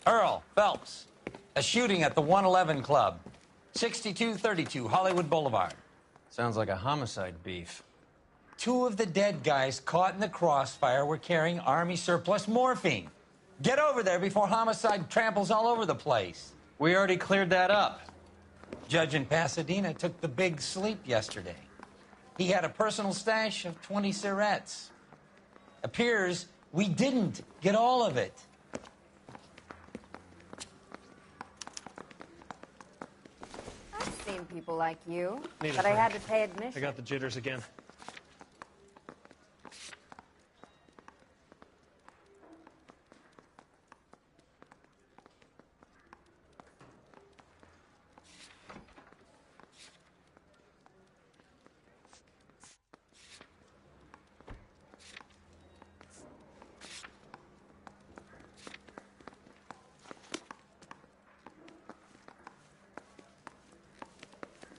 Earl Phelps, a shooting at the 111 Club, 6232 Hollywood Boulevard. Sounds like a homicide beef. Two of the dead guys caught in the crossfire were carrying Army surplus morphine. Get over there before homicide tramples all over the place. We already cleared that up. Judge in Pasadena took the big sleep yesterday. He had a personal stash of 20 cigarettes. Appears we didn't get all of it. I've seen people like you, Need a but I had to drink. pay admission. I got the jitters again.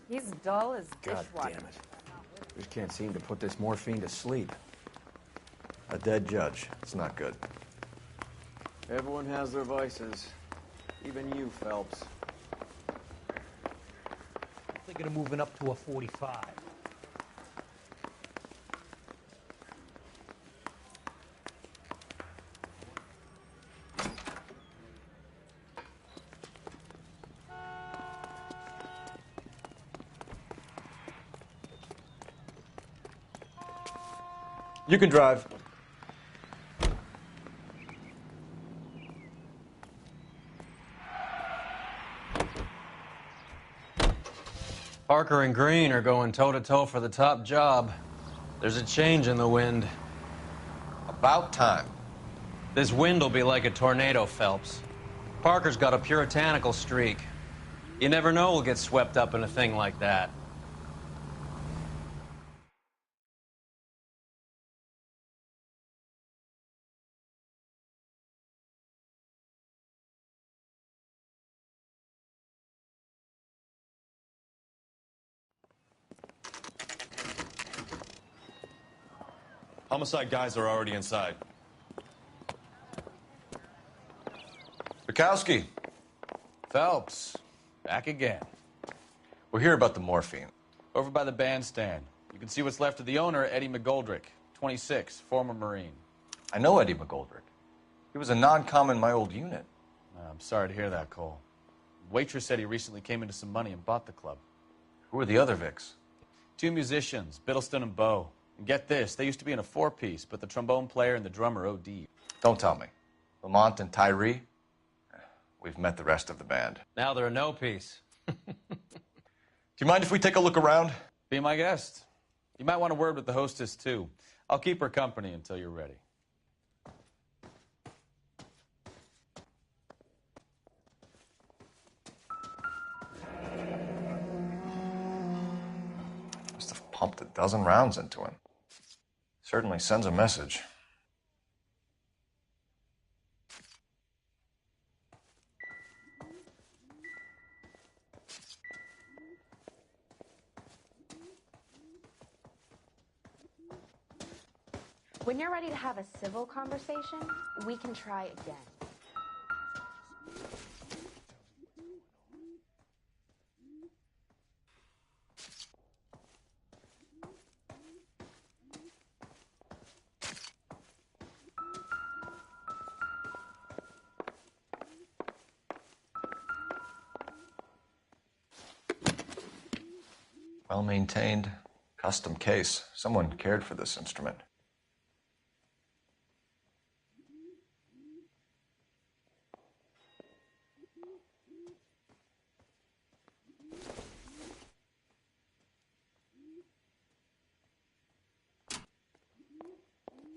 He's dull as God dishwater. damn it. Just can't seem to put this morphine to sleep. A dead judge. It's not good. Everyone has their vices. Even you, Phelps. Thinking of moving up to a 45. You can drive. Parker and Green are going toe-to-toe for the top job. There's a change in the wind. About time. This wind will be like a tornado, Phelps. Parker's got a puritanical streak. You never know we'll get swept up in a thing like that. Homicide guys are already inside. Bukowski. Phelps, back again. We're here about the morphine. Over by the bandstand. You can see what's left of the owner, Eddie McGoldrick, 26, former Marine. I know Eddie McGoldrick. He was a non-com in my old unit. I'm sorry to hear that, Cole. Waitress said he recently came into some money and bought the club. Who are the other Vics? Two musicians, Biddleston and Bowe. And get this, they used to be in a four-piece, but the trombone player and the drummer OD'd. Don't tell me. Lamont and Tyree? We've met the rest of the band. Now they're a no-piece. Do you mind if we take a look around? Be my guest. You might want a word with the hostess, too. I'll keep her company until you're ready. Must have pumped a dozen rounds into him. Certainly sends a message. When you're ready to have a civil conversation, we can try again. Well-maintained, custom case. Someone cared for this instrument.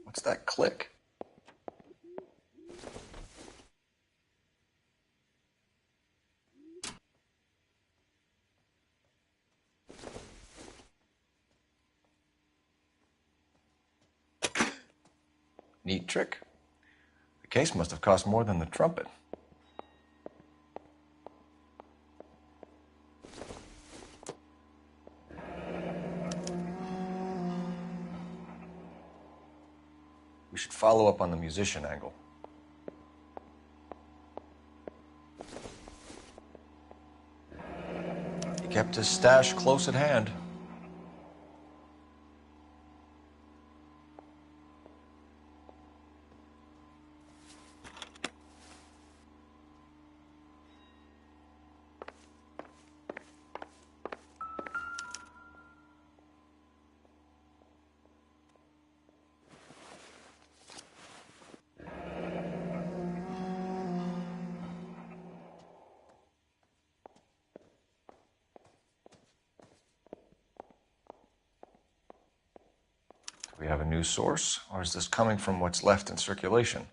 What's that click? Neat trick. The case must have cost more than the trumpet. We should follow up on the musician angle. kept his stash close at hand. Do we have a new source, or is this coming from what's left in circulation?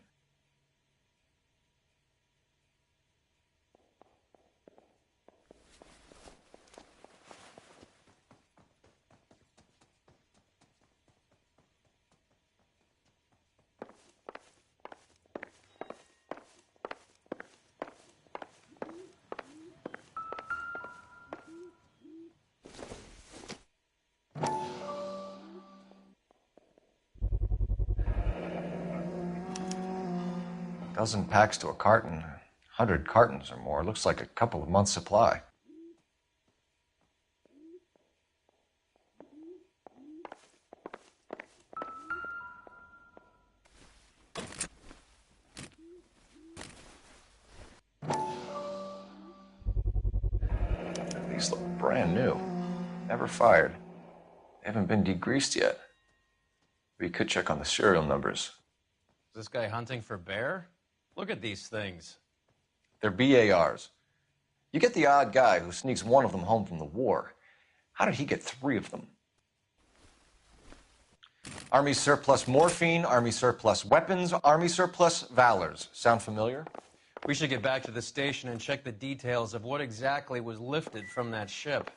Dozen packs to a carton, 100 cartons or more. Looks like a couple of months' supply. These look brand new. Never fired. They haven't been degreased yet. We could check on the serial numbers. Is this guy hunting for bear? Look at these things. They're BARs. You get the odd guy who sneaks one of them home from the war. How did he get 3 of them? Army surplus morphine, Army surplus weapons, Army surplus valors. Sound familiar? We should get back to the station and check the details of what exactly was lifted from that ship.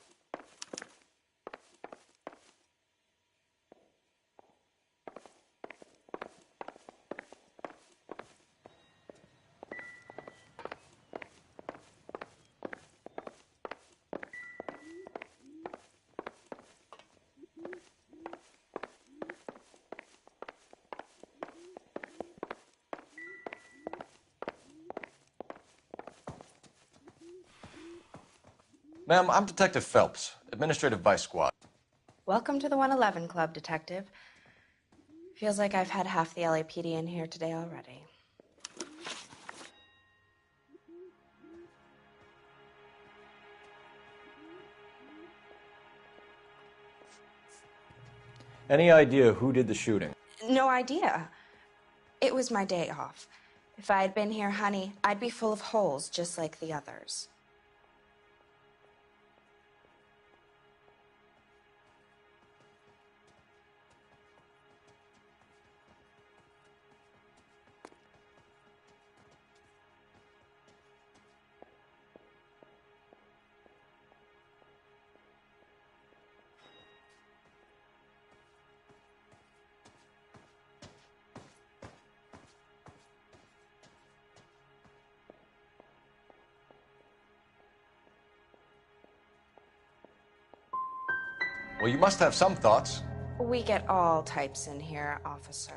Ma'am, I'm Detective Phelps, Administrative Vice Squad. Welcome to the 111 Club, Detective. Feels like I've had half the LAPD in here today already. Any idea who did the shooting? No idea. It was my day off. If I had been here, honey, I'd be full of holes just like the others. Well, you must have some thoughts. We get all types in here, officer.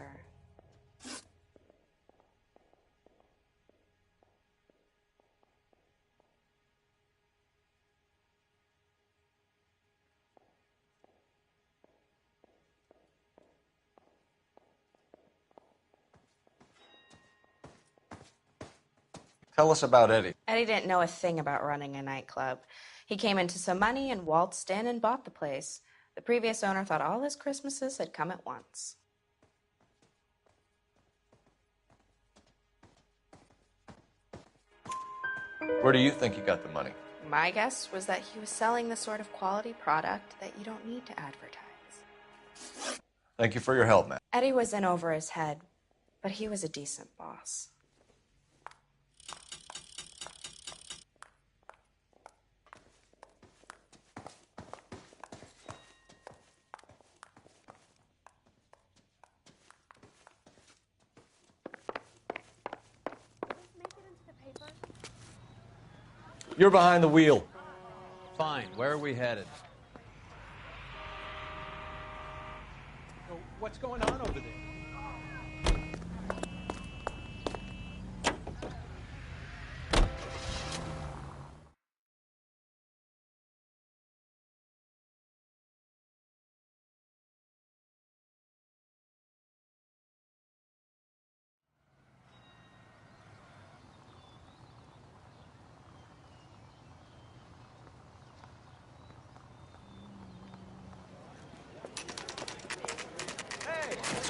Tell us about Eddie. Eddie didn't know a thing about running a nightclub. He came into some money and waltzed in and bought the place. The previous owner thought all his Christmases had come at once. Where do you think he got the money? My guess was that he was selling the sort of quality product that you don't need to advertise. Thank you for your help, man. Eddie was in over his head, but he was a decent boss. You're behind the wheel. Fine. Where are we headed? So what's going on over there?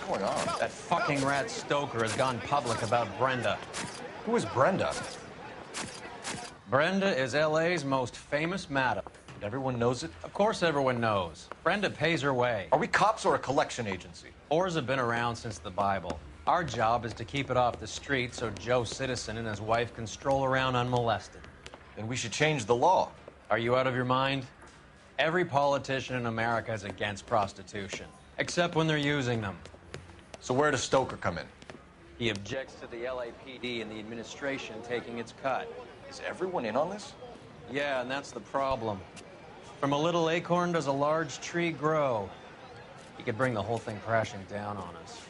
going on? That fucking rat Stoker has gone public about Brenda. Who is Brenda? Brenda is LA's most famous madam. And everyone knows it? Of course everyone knows. Brenda pays her way. Are we cops or a collection agency? Whores have been around since the Bible. Our job is to keep it off the street so Joe Citizen and his wife can stroll around unmolested. Then we should change the law. Are you out of your mind? Every politician in America is against prostitution, except when they're using them. So where does Stoker come in? He objects to the LAPD and the administration taking its cut. Is everyone in on this? Yeah, and that's the problem. From a little acorn does a large tree grow. He could bring the whole thing crashing down on us.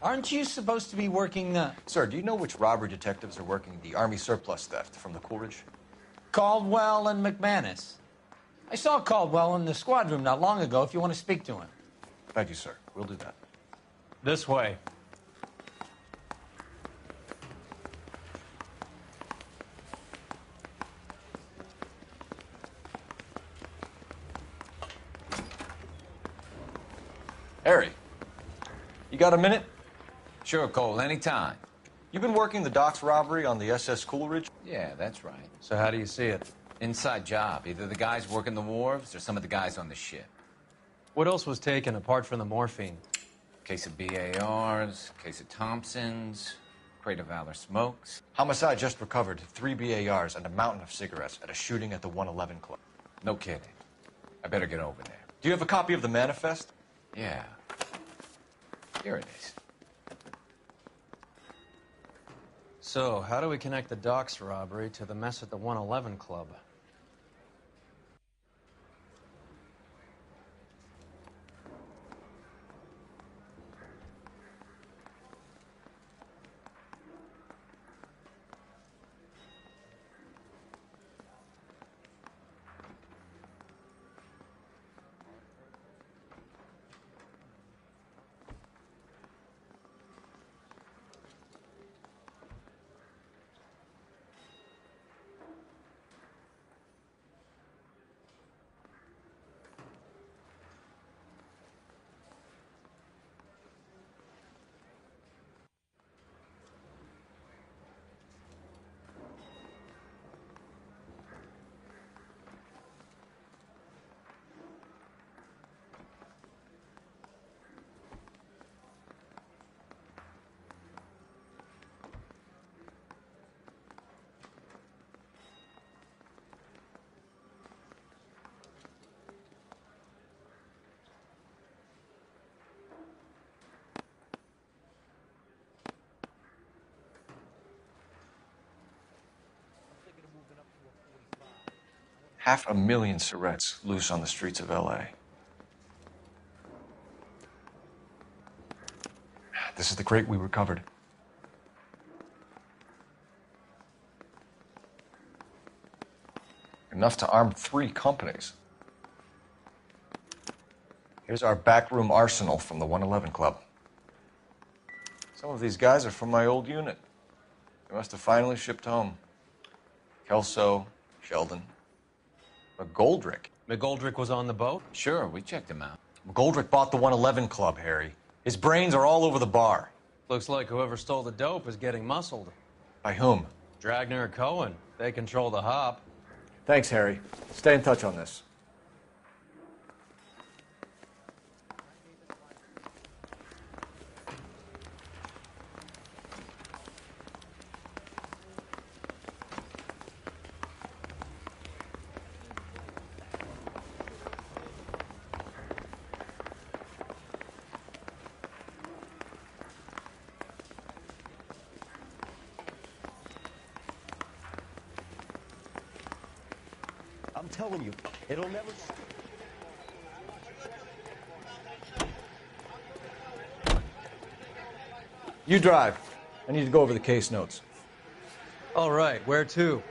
Aren't you supposed to be working Sir, do you know which robbery detectives are working the Army surplus theft from the Coolidge? Caldwell and McManus? I saw Caldwell in the squad room not long ago if you want to speak to him. Thank you, sir. We'll do that. This way. Harry, you got a minute? Sure, Cole, anytime. You've been working the docks robbery on the SS Coolidge? Yeah, that's right. So how do you see it? Inside job. Either the guys working the wharves or some of the guys on the ship. What else was taken apart from the morphine? Case of BARs, case of Thompsons, crate of Valor smokes. Homicide just recovered 3 BARs and a mountain of cigarettes at a shooting at the 111 Club. No kidding. I better get over there. Do you have a copy of the manifest? Yeah. Here it is. So, how do we connect the docks robbery to the mess at the 111 Club? $500,000 cigarettes loose on the streets of LA. This is the crate we recovered. Enough to arm 3 companies. Here's our backroom arsenal from the 111 Club. Some of these guys are from my old unit. They must have finally shipped home. Kelso, Sheldon, McGoldrick. McGoldrick was on the boat? Sure, we checked him out. McGoldrick bought the 111 Club, Harry. His brains are all over the bar. Looks like whoever stole the dope is getting muscled. By whom? Dragner or Cohen. They control the hop. Thanks, Harry. Stay in touch on this. I'm telling you, it'll never... You drive. I need to go over the case notes. All right, where to?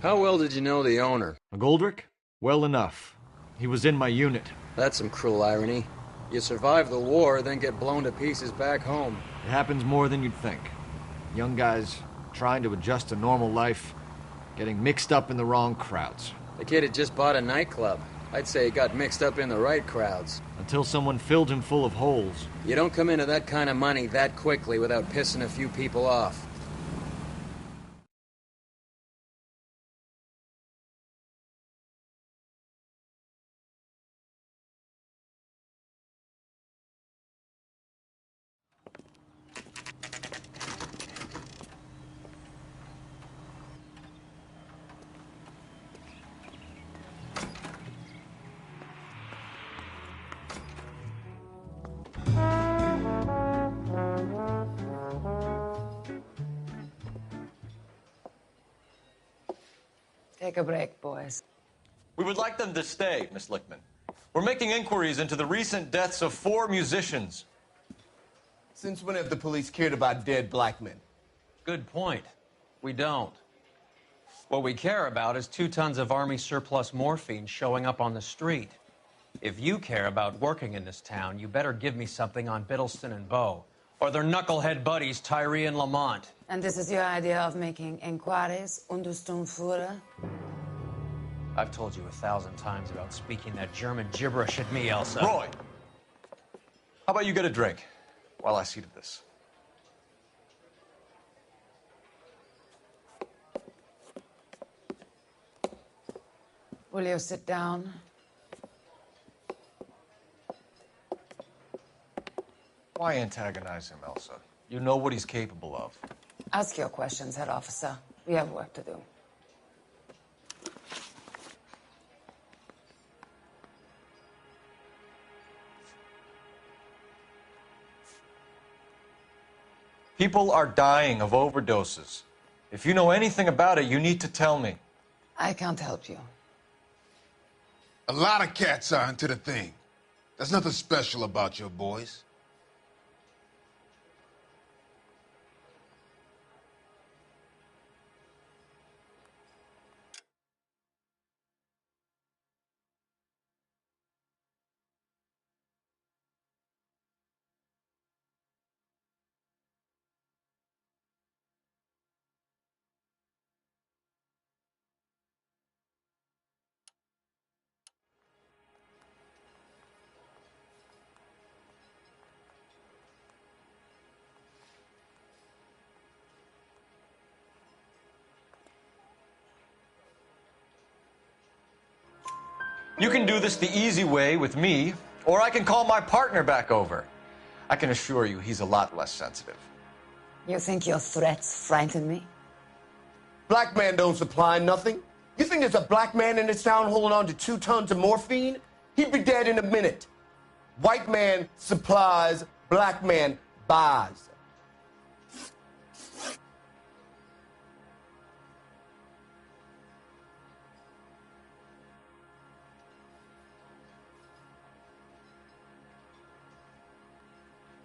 How well did you know the owner? McGoldrick? Well enough. He was in my unit. That's some cruel irony. You survive the war, then get blown to pieces back home. It happens more than you'd think. Young guys trying to adjust to normal life Getting mixed up in the wrong crowds. The kid had just bought a nightclub. I'd say he got mixed up in the right crowds. Until someone filled him full of holes. You don't come into that kind of money that quickly without pissing a few people off. Take a break, boys. We would like them to stay, Miss Lickman. We're making inquiries into the recent deaths of 4 musicians. Since when have the police cared about dead black men? Good point. We don't. What we care about is 2 tons of Army surplus morphine showing up on the street. If you care about working in this town, you better give me something on Biddleston and Bow, or their knucklehead buddies Tyree and Lamont. And this is your idea of making inquiries, Untersturmführer? I've told you 1,000 times about speaking that German gibberish at me, Elsa. Roy! How about you get a drink while I see to this? Will you sit down? Why antagonize him, Elsa? You know what he's capable of. Ask your questions, head officer. We have work to do. People are dying of overdoses. If you know anything about it, you need to tell me. I can't help you. A lot of cats are into the thing. There's nothing special about your boys. You can do this the easy way with me, or I can call my partner back over. I can assure you he's a lot less sensitive. You think your threats frighten me? Black man don't supply nothing. You think there's a black man in this town holding on to 2 tons of morphine? He'd be dead in a minute. White man supplies, black man buys.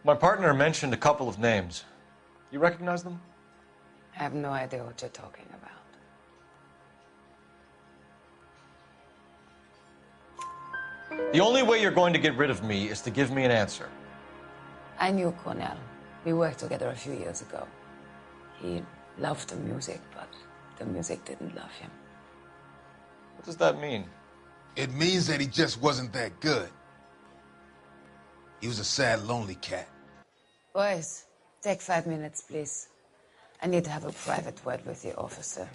My partner mentioned a couple of names. You recognize them? I have no idea what you're talking about. The only way you're going to get rid of me is to give me an answer. I knew Cornell. We worked together a few years ago. He loved the music, but the music didn't love him. What does that mean? It means that he just wasn't that good. He was a sad, lonely cat. Boys, take 5 minutes, please. I need to have a private word with the officer.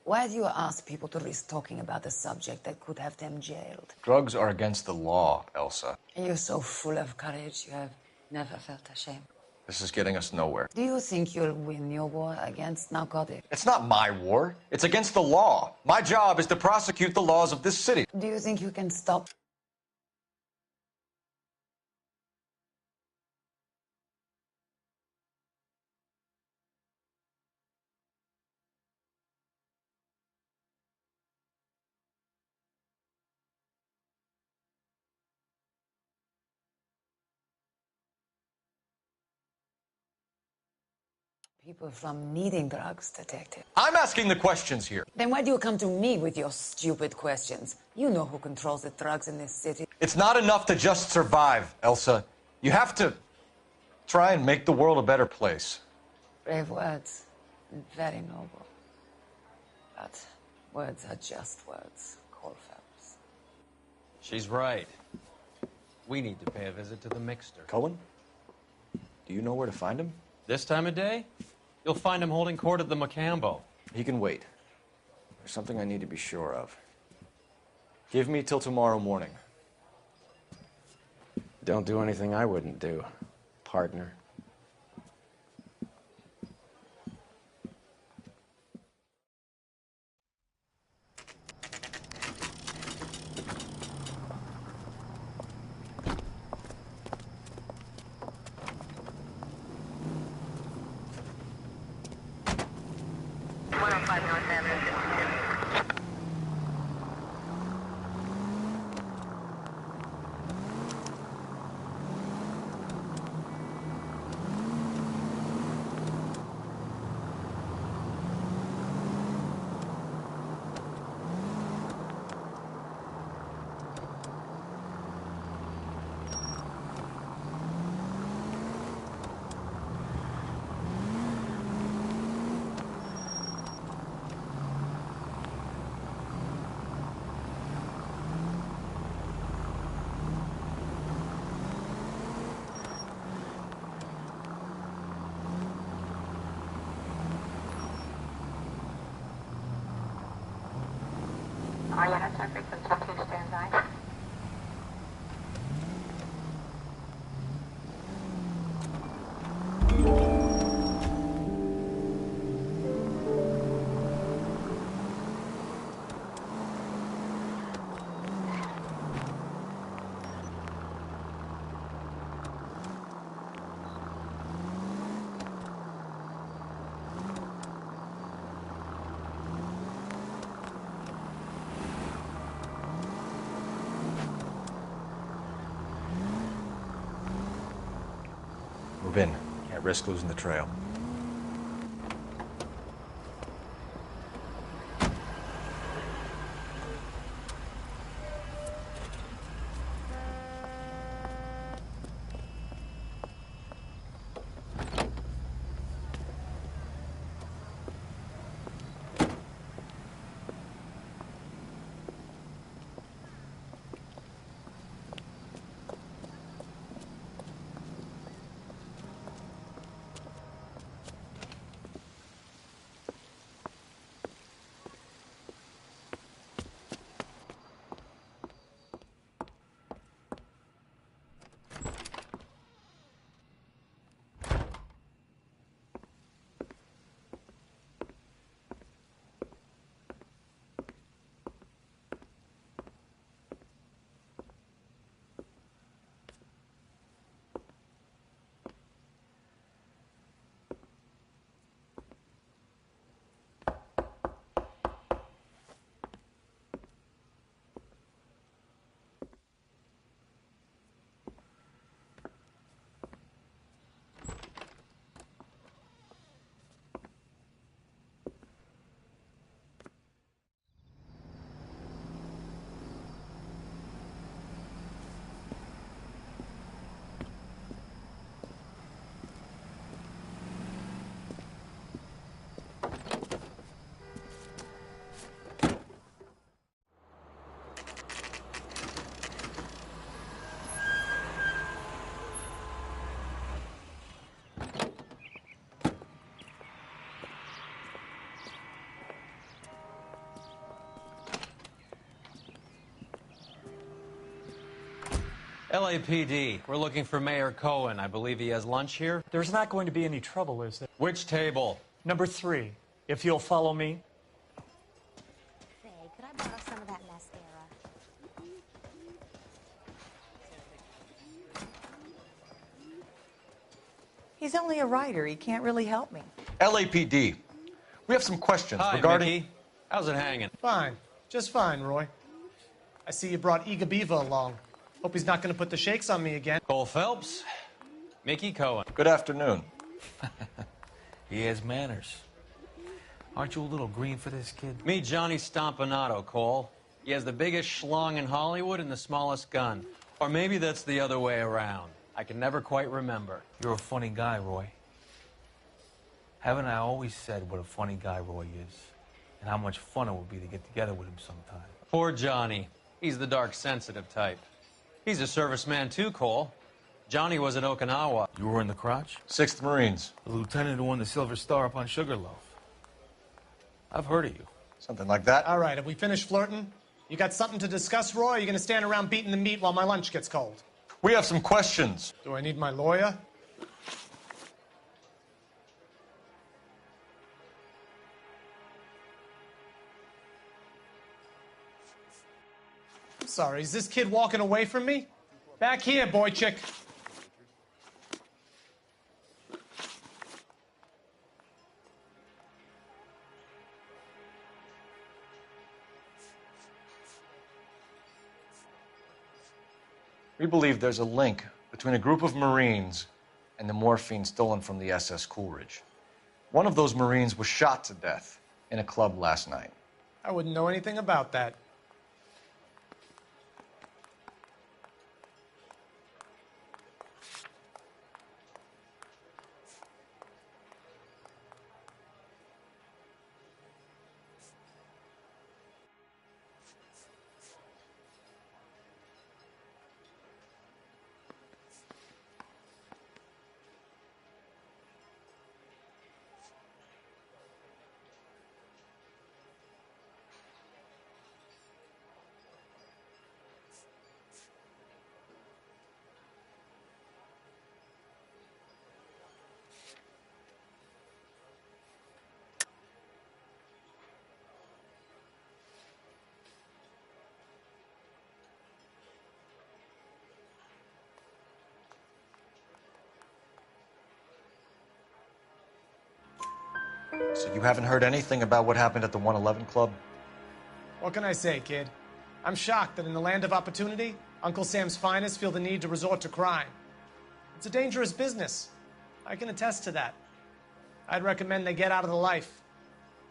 Why do you ask people to risk talking about a subject that could have them jailed? Drugs are against the law, Elsa. And you're so full of courage, you have never felt ashamed. This is getting us nowhere. Do you think you'll win your war against narcotics? It's not my war. It's against the law. My job is to prosecute the laws of this city. Do you think you can stop? People from needing drugs, Detective. I'm asking the questions here. Then why do you come to me with your stupid questions? You know who controls the drugs in this city. It's not enough to just survive, Elsa. You have to try and make the world a better place. Brave words, and very noble. But words are just words, Cole Phelps. She's right. We need to pay a visit to the Mixter. Cohen? Do you know where to find him? This time of day? You'll find him holding court at the Macambo. He can wait. There's something I need to be sure of. Give me till tomorrow morning. Don't do anything I wouldn't do, partner. Move in. Can't risk losing the trail. LAPD, we're looking for Mayor Cohen. I believe he has lunch here. There's not going to be any trouble, is there? Which table? Number 3, if you'll follow me. Say, could I borrow some of that mascara? He's only a writer. He can't really help me. LAPD, we have some questions Hi, regarding... Mickey. How's it hanging? Fine. Just fine, Roy. I see you brought Iga Beaver along. Hope he's not going to put the shakes on me again. Cole Phelps, Mickey Cohen. Good afternoon. He has manners. Aren't you a little green for this kid? Meet Johnny Stompanato, Cole. He has the biggest schlong in Hollywood and the smallest gun. Or maybe that's the other way around. I can never quite remember. You're a funny guy, Roy. Haven't I always said what a funny guy Roy is? And how much fun it would be to get together with him sometime? Poor Johnny. He's the dark, sensitive type. He's a serviceman too, Cole. Johnny was at Okinawa. You were in the crotch? 6th Marines. The lieutenant who won the Silver Star up on Sugarloaf. I've heard of you. Something like that. All right, have we finished flirting? You got something to discuss, Roy, or are you going to stand around beating the meat while my lunch gets cold? We have some questions. Do I need my lawyer? I'm sorry, is this kid walking away from me? Back here, boy chick. We believe there's a link between a group of Marines and the morphine stolen from the SS Coolidge. One of those Marines was shot to death in a club last night. I wouldn't know anything about that. So you haven't heard anything about what happened at the 111 Club? What can I say, kid? I'm shocked that in the land of opportunity, Uncle Sam's finest feel the need to resort to crime. It's a dangerous business. I can attest to that. I'd recommend they get out of the life.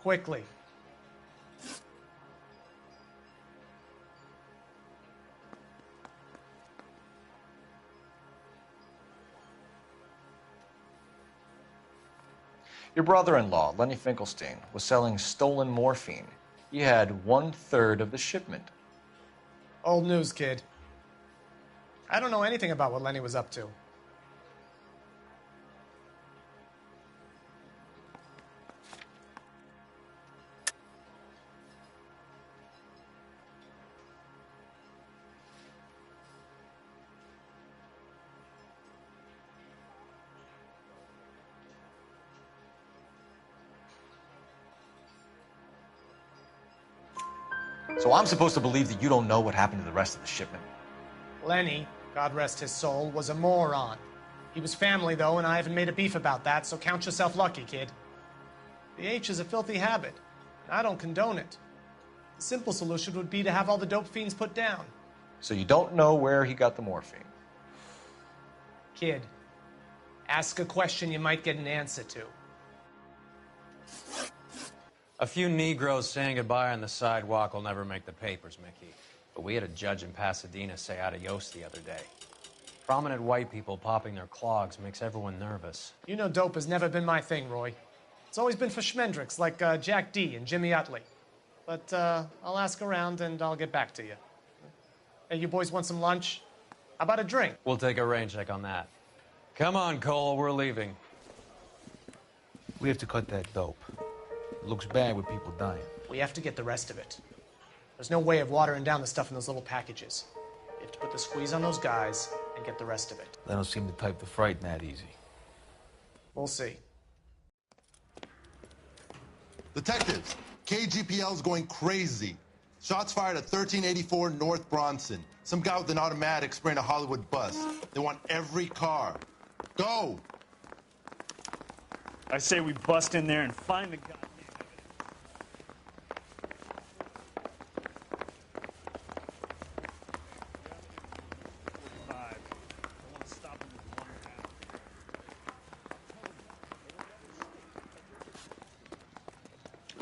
Quickly. Your brother-in-law, Lenny Finkelstein, was selling stolen morphine. He had 1/3 of the shipment. Old news, kid. I don't know anything about what Lenny was up to. So I'm supposed to believe that you don't know what happened to the rest of the shipment? Lenny, God rest his soul, was a moron. He was family, though, and I haven't made a beef about that, so count yourself lucky, kid. The H is a filthy habit, and I don't condone it. The simple solution would be to have all the dope fiends put down. So you don't know where he got the morphine? Kid, ask a question you might get an answer to. A few Negroes saying goodbye on the sidewalk will never make the papers, Mickey. But we had a judge in Pasadena say adios the other day. Prominent white people popping their clogs makes everyone nervous. You know dope has never been my thing, Roy. It's always been for schmendricks like Jack D. and Jimmy Utley. But I'll ask around and I'll get back to you. Hey, you boys want some lunch? How about a drink? We'll take a rain check on that. Come on, Cole, we're leaving. We have to cut that dope. It looks bad with people dying. We have to get the rest of it. There's no way of watering down the stuff in those little packages. You have to put the squeeze on those guys and get the rest of it. They don't seem the type to frighten that easy. We'll see. Detectives, KGPL's going crazy. Shots fired at 1384 North Bronson. Some guy with an automatic spraying a Hollywood bus. They want every car. Go! I say we bust in there and find the guy.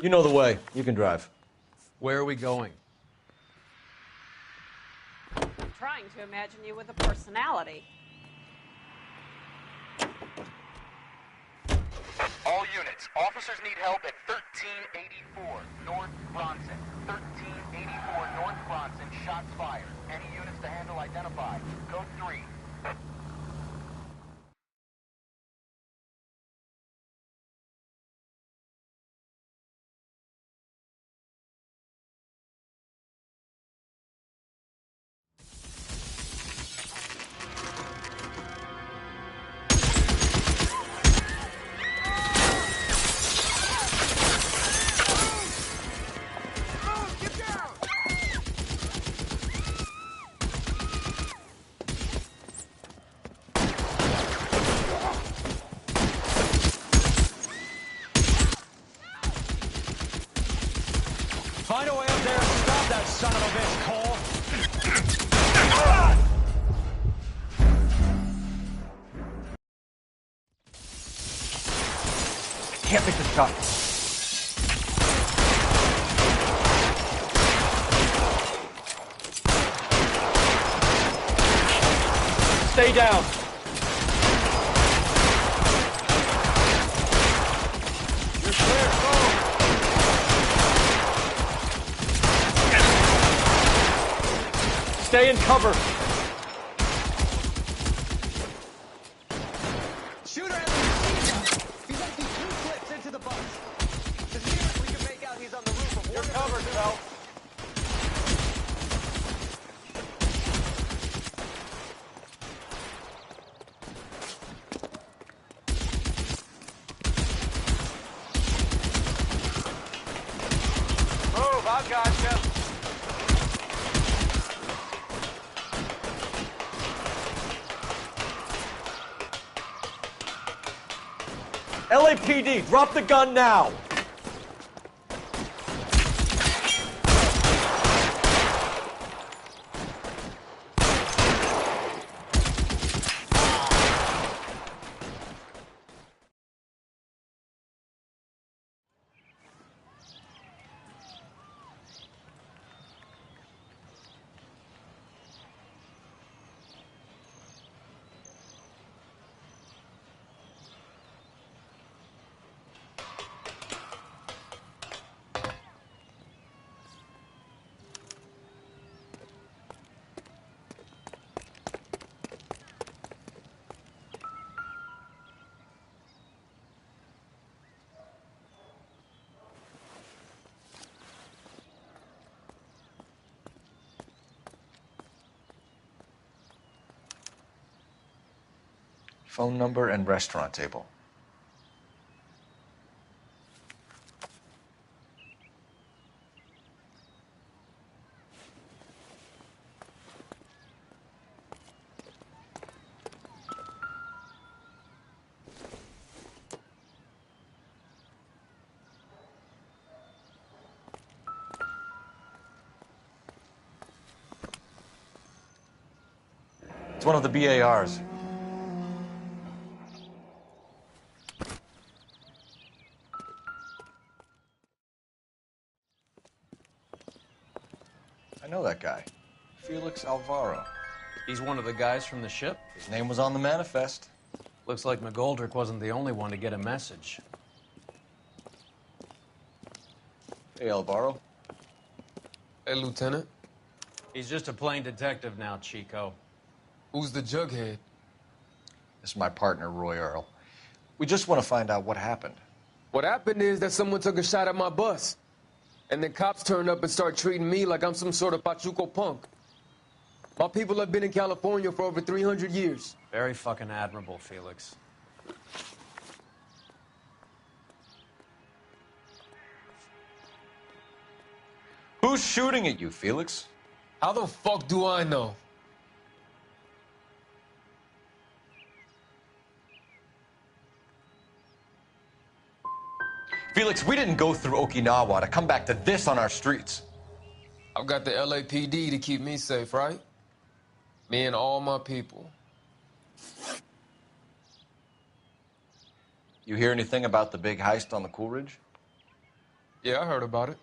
You know the way. You can drive. Where are we going? I'm trying to imagine you with a personality. All units, Officers need help at 1384 North Bronson. 1384 North Bronson. Shots fired. Any units to handle identify. Code 3. Find a way up there and stop that son of a bitch, Cole. Can't make the shot. Stay down. You're clear, go. Stay in cover. Shooter has a machine gun. He's emptied 2 clips into the bus. As near as we can make out, he's on the roof of one. You're covered, Phil. Move, I've got you. LAPD, drop the gun now! Phone number and restaurant table. It's one of the BARs. I know that guy. Felix Alvaro. He's one of the guys from the ship? His name was on the manifest. Looks like McGoldrick wasn't the only one to get a message. Hey, Alvaro. Hey, Lieutenant. He's just a plain detective now, Chico. Who's the jughead? This is my partner, Roy Earl. We just want to find out what happened. What happened is that someone took a shot at my bus. And then cops turned up and start treating me like I'm some sort of Pachuco punk. My people have been in California for over 300 years. Very fucking admirable, Felix. Who's shooting at you, Felix? How the fuck do I know? Felix, we didn't go through Okinawa to come back to this on our streets. I've got the LAPD to keep me safe, right? Me and all my people. You hear anything about the big heist on the Coolidge? Yeah, I heard about it.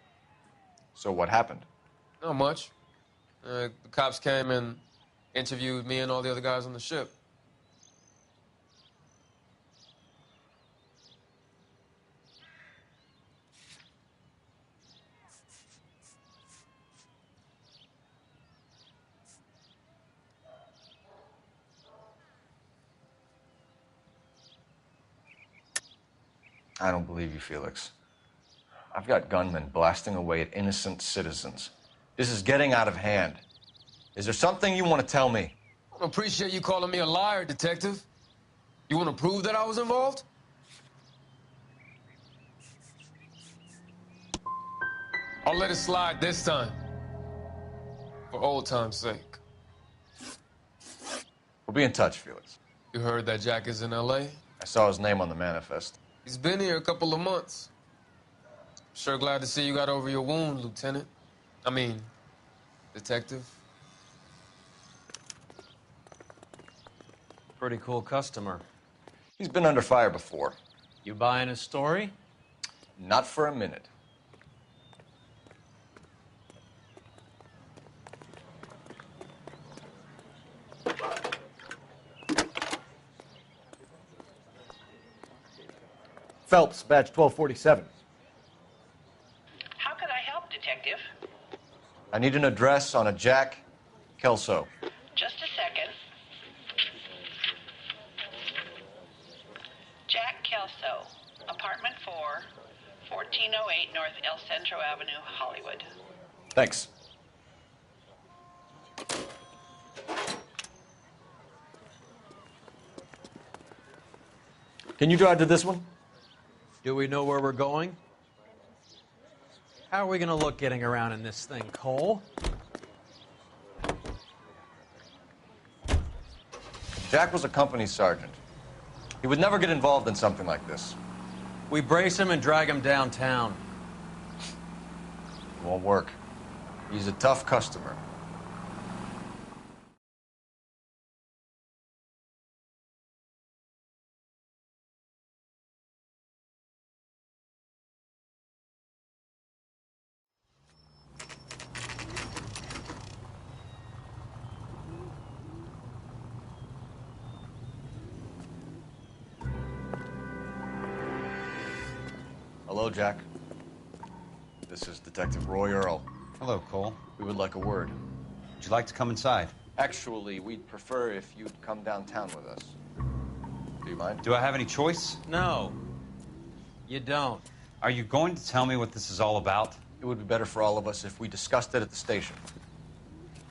So what happened? Not much. The cops came and interviewed me and all the other guys on the ship. I don't believe you, Felix. I've got gunmen blasting away at innocent citizens. This is getting out of hand. Is there something you want to tell me? I appreciate you calling me a liar, Detective. You want to prove that I was involved? I'll let it slide this time. For old time's sake. We'll be in touch, Felix. You heard that Jack is in L.A.? I saw his name on the manifest. He's been here a couple of months. Sure glad to see you got over your wound, Lieutenant. I mean, Detective. Pretty cool customer. He's been under fire before. You buying his story? Not for a minute. Phelps, badge 1247. How can I help, Detective? I need an address on a Jack Kelso. Just a second. Jack Kelso, apartment 4, 1408 North El Centro Avenue, Hollywood. Thanks. Can you drive to this one? Do we know where we're going? How are we going to look getting around in this thing, Cole? Jack was a company sergeant. He would never get involved in something like this. We brace him and drag him downtown. It won't work. He's a tough customer. Hello, Jack. This is Detective Roy Earl. Hello, Cole. We would like a word. Would you like to come inside? Actually, we'd prefer if you'd come downtown with us. Do you mind? Do I have any choice? No. You don't. Are you going to tell me what this is all about? It would be better for all of us if we discussed it at the station.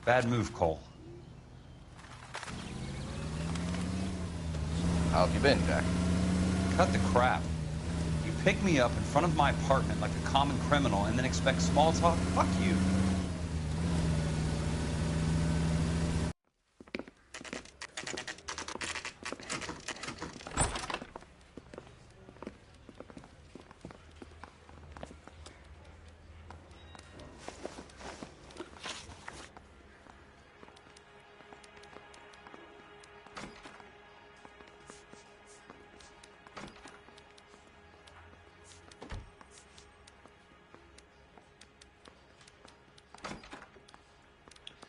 Bad move, Cole. How have you been, Jack? Cut the crap. You pick me up in front of my apartment like a common criminal and then expect small talk? Fuck you.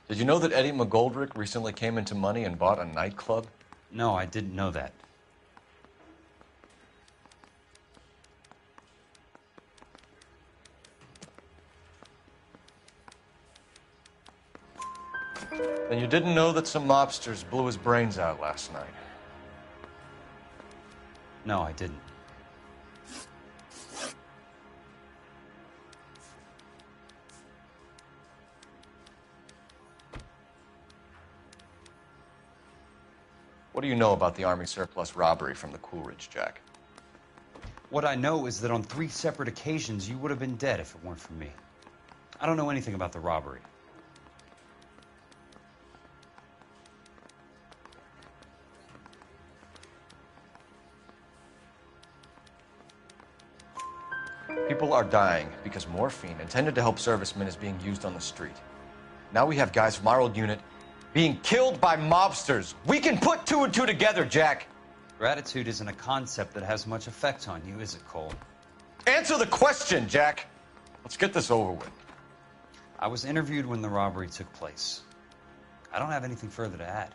Did you know that Eddie McGoldrick recently came into money and bought a nightclub? No, I didn't know that. And you didn't know that some mobsters blew his brains out last night? No, I didn't. What do you know about the Army surplus robbery from the Coolidge, Jack? What I know is that on 3 separate occasions, you would have been dead if it weren't for me. I don't know anything about the robbery. People are dying because morphine intended to help servicemen is being used on the street. Now we have guys from our old unit being killed by mobsters. We can put 2 and 2 together, Jack. Gratitude isn't a concept that has much effect on you, is it, Cole? Answer the question, Jack. Let's get this over with. I was interviewed when the robbery took place. I don't have anything further to add.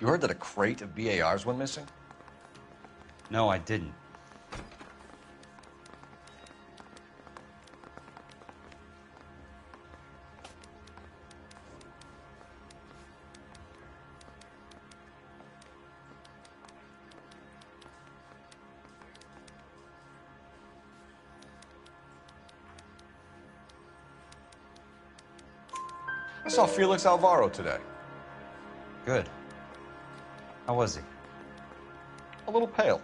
You heard that a crate of BARs went missing? No, I didn't. I saw Felix Alvaro today. Good. How was he? A little pale.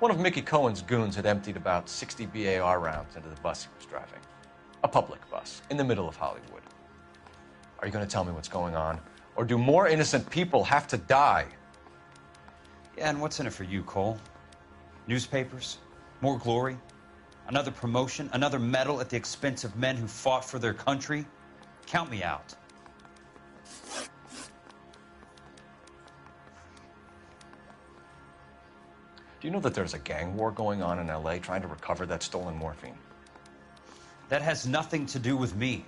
One of Mickey Cohen's goons had emptied about 60 BAR rounds into the bus he was driving. A public bus, in the middle of Hollywood. Are you going to tell me what's going on? Or do more innocent people have to die? Yeah, and what's in it for you, Cole? Newspapers? More glory? Another promotion? Another medal at the expense of men who fought for their country? Count me out. Do you know that there's a gang war going on in LA trying to recover that stolen morphine? That has nothing to do with me.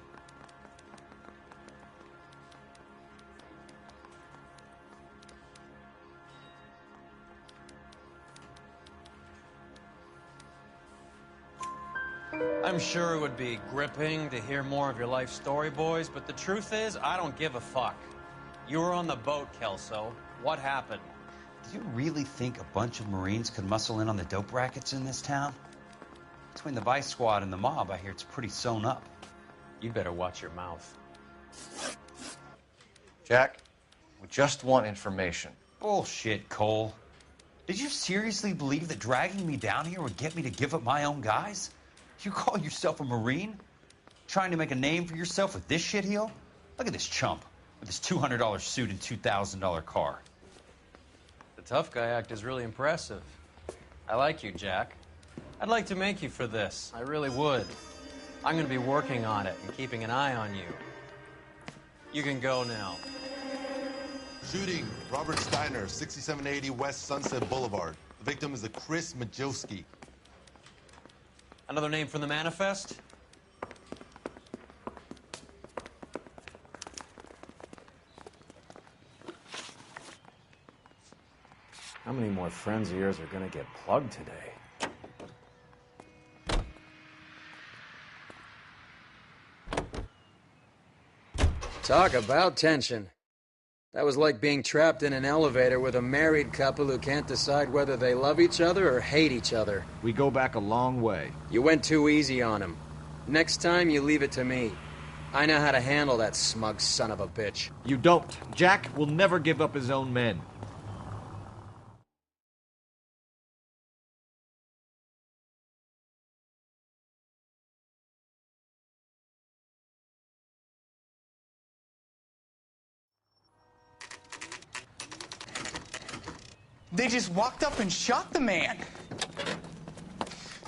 I'm sure it would be gripping to hear more of your life story, boys, but the truth is, I don't give a fuck. You were on the boat, Kelso. What happened? Do you really think a bunch of Marines could muscle in on the dope rackets in this town? Between the Vice Squad and the mob, I hear it's pretty sewn up. You better watch your mouth. Jack, we just want information. Bullshit, Cole. Did you seriously believe that dragging me down here would get me to give up my own guys? You call yourself a Marine? Trying to make a name for yourself with this shitheel? Look at this chump with his $200 suit and $2,000 car. The tough guy act is really impressive. I like you, Jack. I'd like to make you for this. I really would. I'm going to be working on it and keeping an eye on you. You can go now. Shooting, Robert Steiner, 6780 West Sunset Boulevard. The victim is a Chris Majowski. Another name from the manifest? How many more friends of yours are gonna get plugged today? Talk about tension. That was like being trapped in an elevator with a married couple who can't decide whether they love each other or hate each other. We go back a long way. You went too easy on him. Next time, you leave it to me. I know how to handle that smug son of a bitch. You don't. Jack will never give up his own men. They just walked up and shot the man.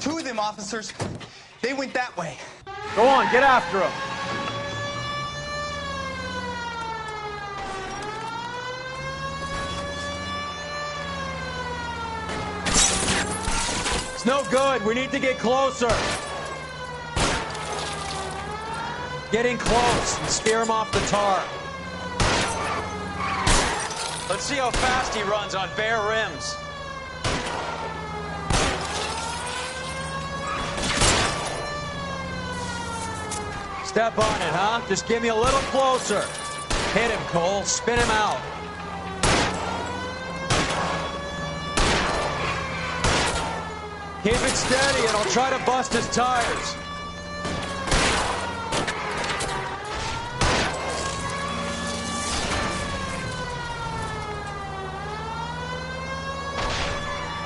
Two of them officers, they went that way. Go on, get after him. It's no good. We need to get closer. Getting close and steer him off the tar. Let's see how fast he runs on bare rims. Step on it, huh? Just get me a little closer. Hit him, Cole. Spin him out. Keep it steady and I'll try to bust his tires.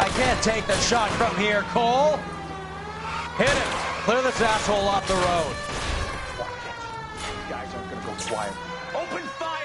I can't take the shot from here, Cole. Hit him. Clear this asshole off the road. You guys aren't gonna go quiet. Open fire!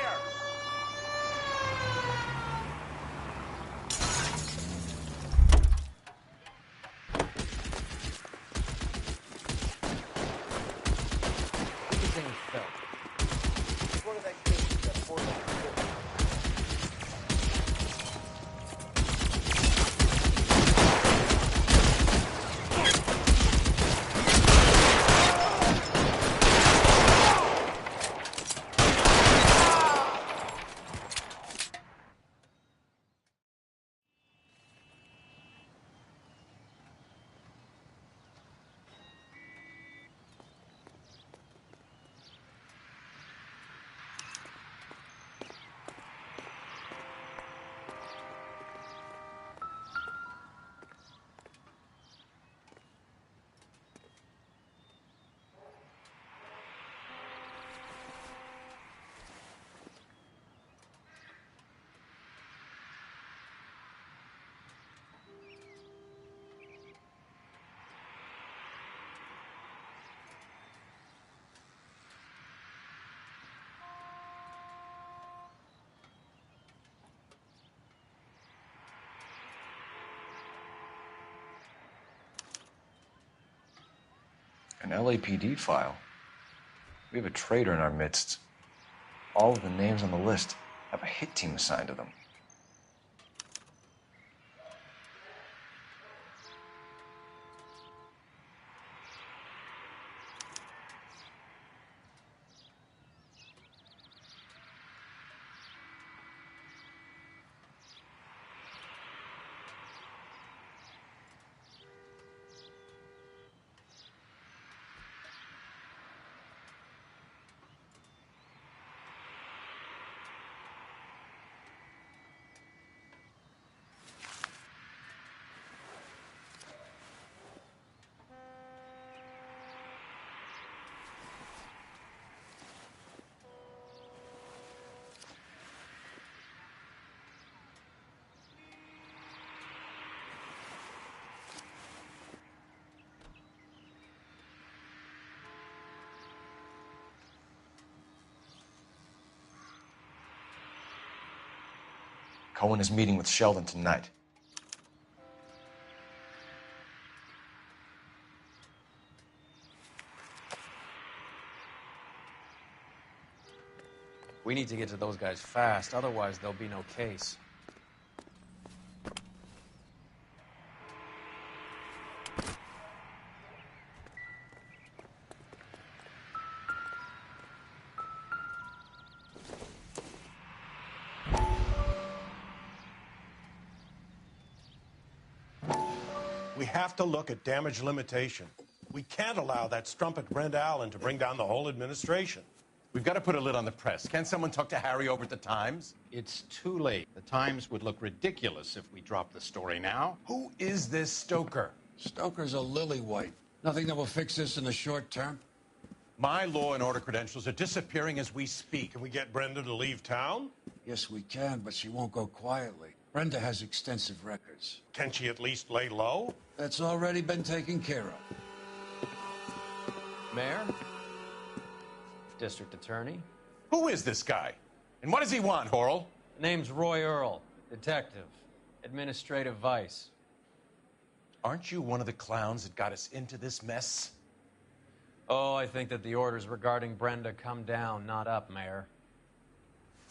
An LAPD file. We have a traitor in our midst. All of the names on the list have a hit team assigned to them. Cohen is meeting with Sheldon tonight. We need to get to those guys fast, otherwise there'll be no case. We have to look at damage limitation. We can't allow that strumpet Brent Allen to bring down the whole administration. We've got to put a lid on the press. Can't someone talk to Harry over at the Times? It's too late. The Times would look ridiculous if we dropped the story now. Who is this Stoker? Stoker's a lily-white. Nothing that will fix this in the short term. My law and order credentials are disappearing as we speak. Can we get Brenda to leave town? Yes, we can, but she won't go quietly. Brenda has extensive records. Can she at least lay low? That's already been taken care of. Mayor? District Attorney? Who is this guy? And what does he want, Horrell? Name's Roy Earl, detective, administrative vice. Aren't you one of the clowns that got us into this mess? Oh, I think that the orders regarding Brenda come down, not up, Mayor.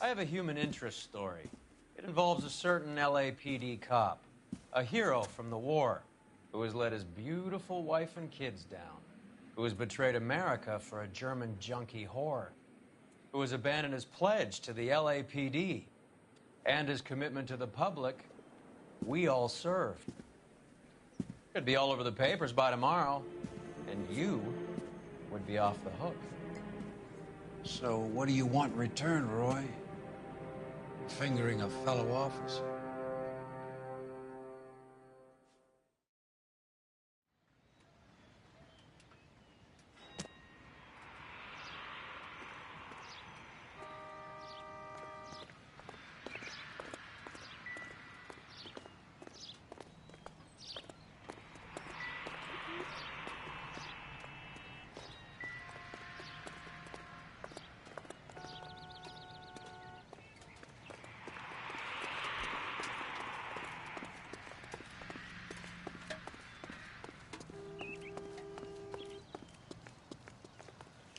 I have a human interest story. It involves a certain LAPD cop, a hero from the war, who has let his beautiful wife and kids down, who has betrayed America for a German junkie whore, who has abandoned his pledge to the LAPD and his commitment to the public we all served. Could be all over the papers by tomorrow, and you would be off the hook. So what do you want in return, Roy? Fingering a fellow officer?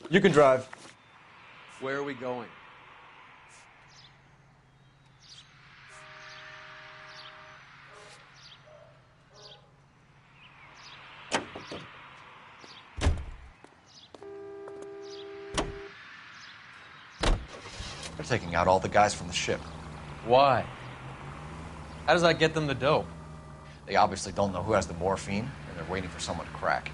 You can drive. Where are we going? They're taking out all the guys from the ship. Why? How does that get them the dope? They obviously don't know who has the morphine, and they're waiting for someone to crack.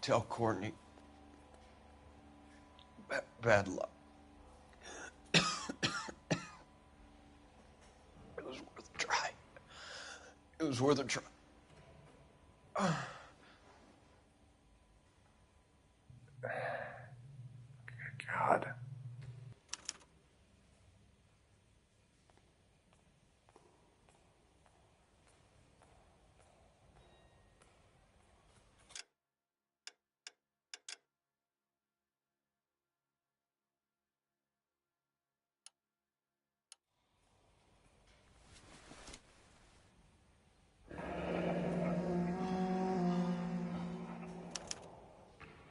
Tell Courtney. Bad luck. It was worth a try. It was worth a try. God.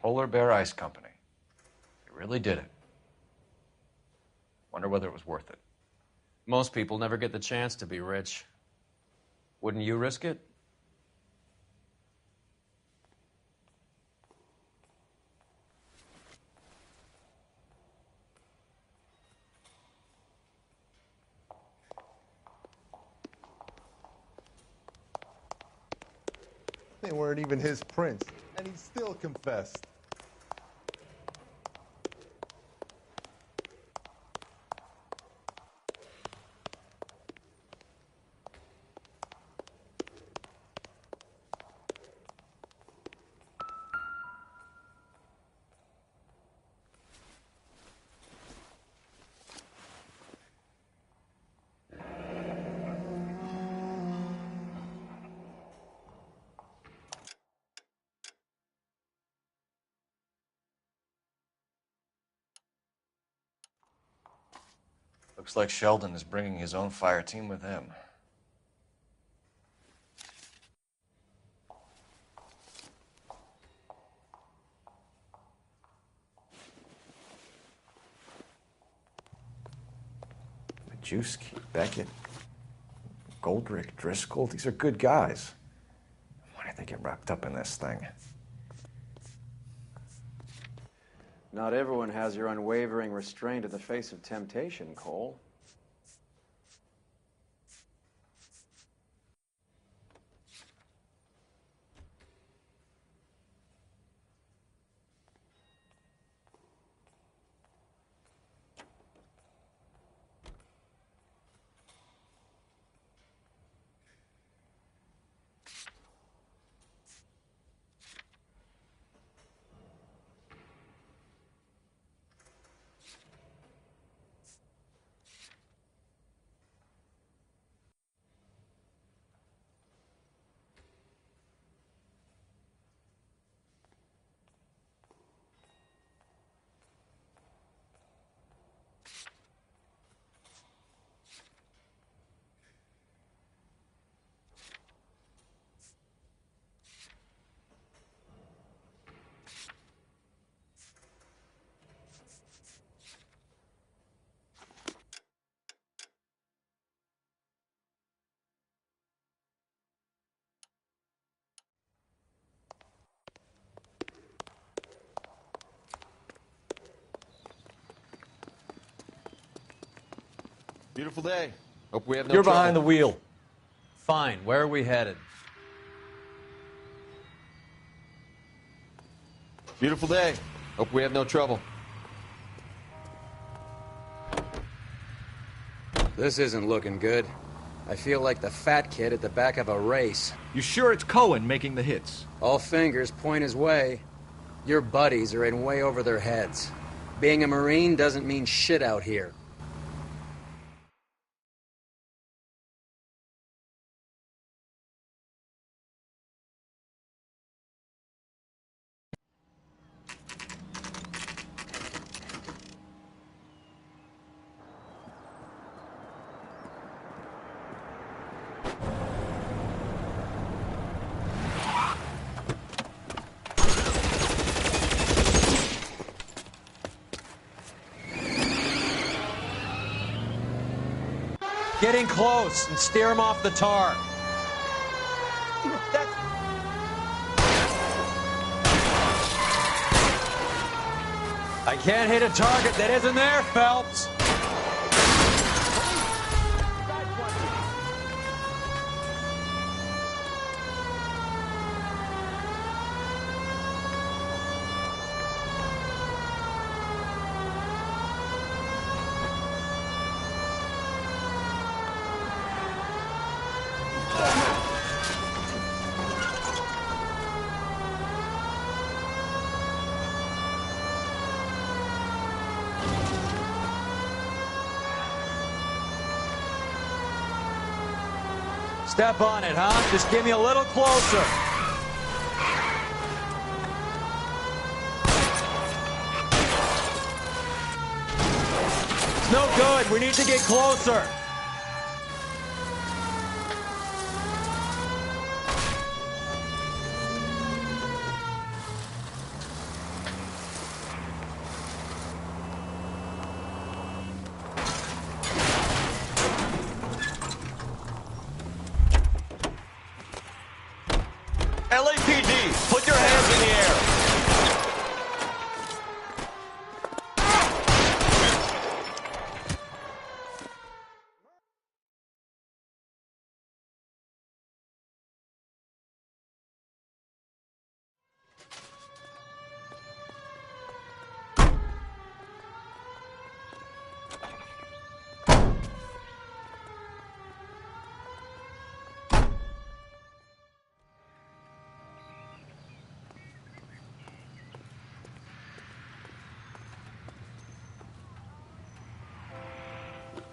Polar Bear Ice Company. They really did it. Wonder whether it was worth it. Most people never get the chance to be rich. Wouldn't you risk it? They weren't even his prints, and he still confessed. Looks like Sheldon is bringing his own fire team with him. Majewski, Beckett, Goldrick, Driscoll, these are good guys. Why did they get wrapped up in this thing? Not everyone has your unwavering restraint in the face of temptation, Cole. Beautiful day. Hope we have no You're trouble. behind the wheel. Fine. Where are we headed? Beautiful day. Hope we have no trouble. This isn't looking good. I feel like the fat kid at the back of a race. You sure it's Cohen making the hits? All fingers point his way. Your buddies are in way over their heads. Being a Marine doesn't mean shit out here. Get in close and steer him off the tar. I can't hit a target that isn't there, Phelps. Step on it, huh? Just give me a little closer. It's no good. We need to get closer. LAPD, put your hands in the air.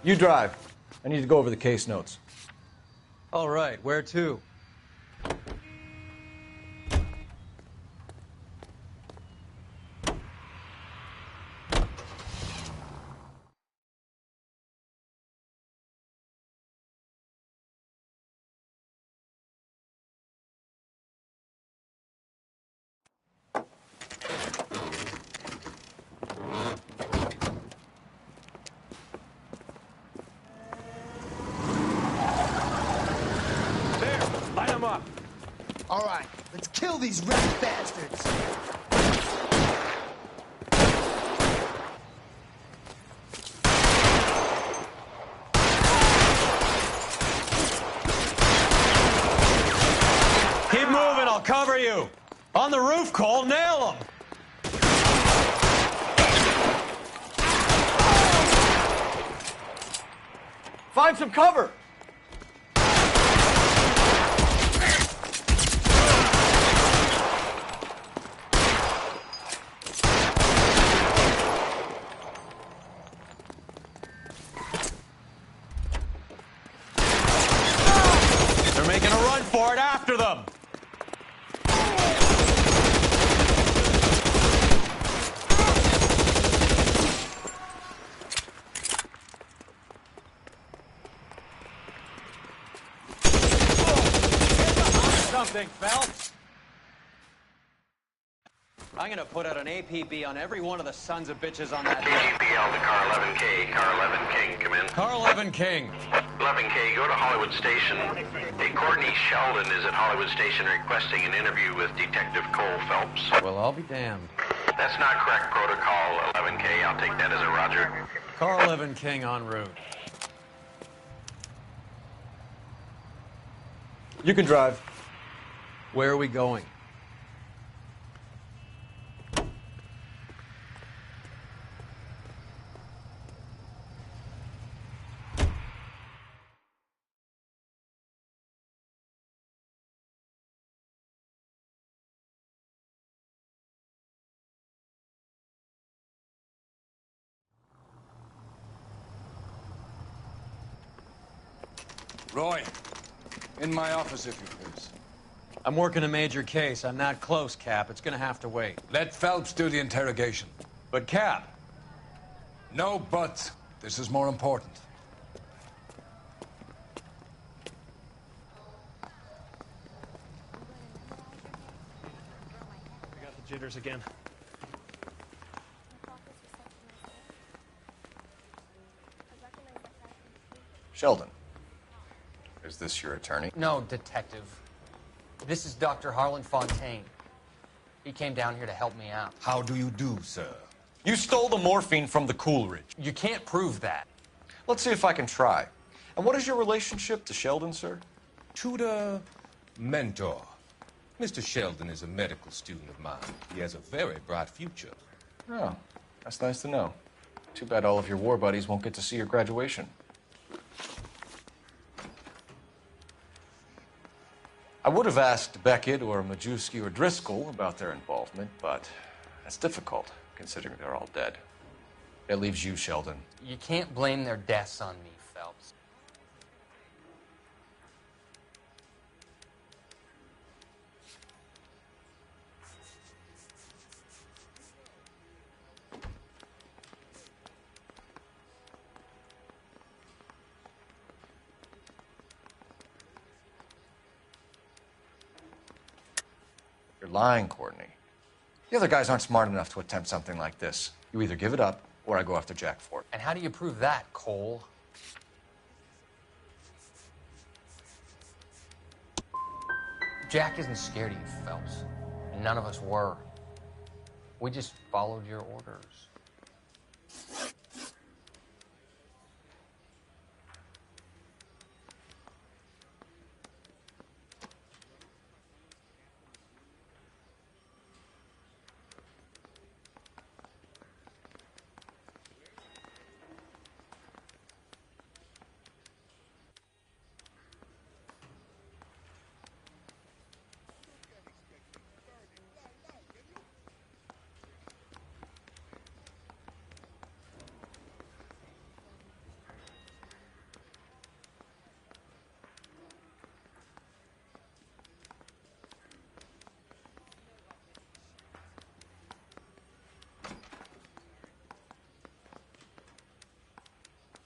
You drive. I need to go over the case notes. All right, where to? All right, let's kill these rat bastards. Keep moving, I'll cover you. On the roof, Cole, nail him. Find some cover. They're making a run for it, after them. Something, Phelps. I'm gonna put out an APB on every one of the sons of bitches on that hill. APL to car 11K. Car 11 King, come in. Car 11 King. 11K, go to Hollywood Station. Hey, Courtney Sheldon is at Hollywood Station requesting an interview with Detective Cole Phelps. Well, I'll be damned. That's not correct protocol, 11K. I'll take that as a roger. Car 11 King en route. You can drive. Where are we going? Roy, in my office, if you please. I'm working a major case. I'm not close, Cap. It's gonna have to wait. Let Phelps do the interrogation. But, Cap. No buts. This is more important. I got the jitters again. Sheldon, is this your attorney? No, Detective. This is Dr. Harlan Fontaine. He came down here to help me out. How do you do, sir? You stole the morphine from the Coolidge. You can't prove that. Let's see if I can try. And what is your relationship to Sheldon, sir? Tutor, mentor. Mr. Sheldon is a medical student of mine. He has a very bright future. Oh, that's nice to know. Too bad all of your war buddies won't get to see your graduation. I would have asked Beckett or Majewski or Driscoll about their involvement, but that's difficult, considering they're all dead. That leaves you, Sheldon. You can't blame their deaths on me, Phelps. You're lying, Courtney. The other guys aren't smart enough to attempt something like this. You either give it up, or I go after Jack for it. And how do you prove that, Cole? Jack isn't scared of you, Phelps. And none of us were. We just followed your orders.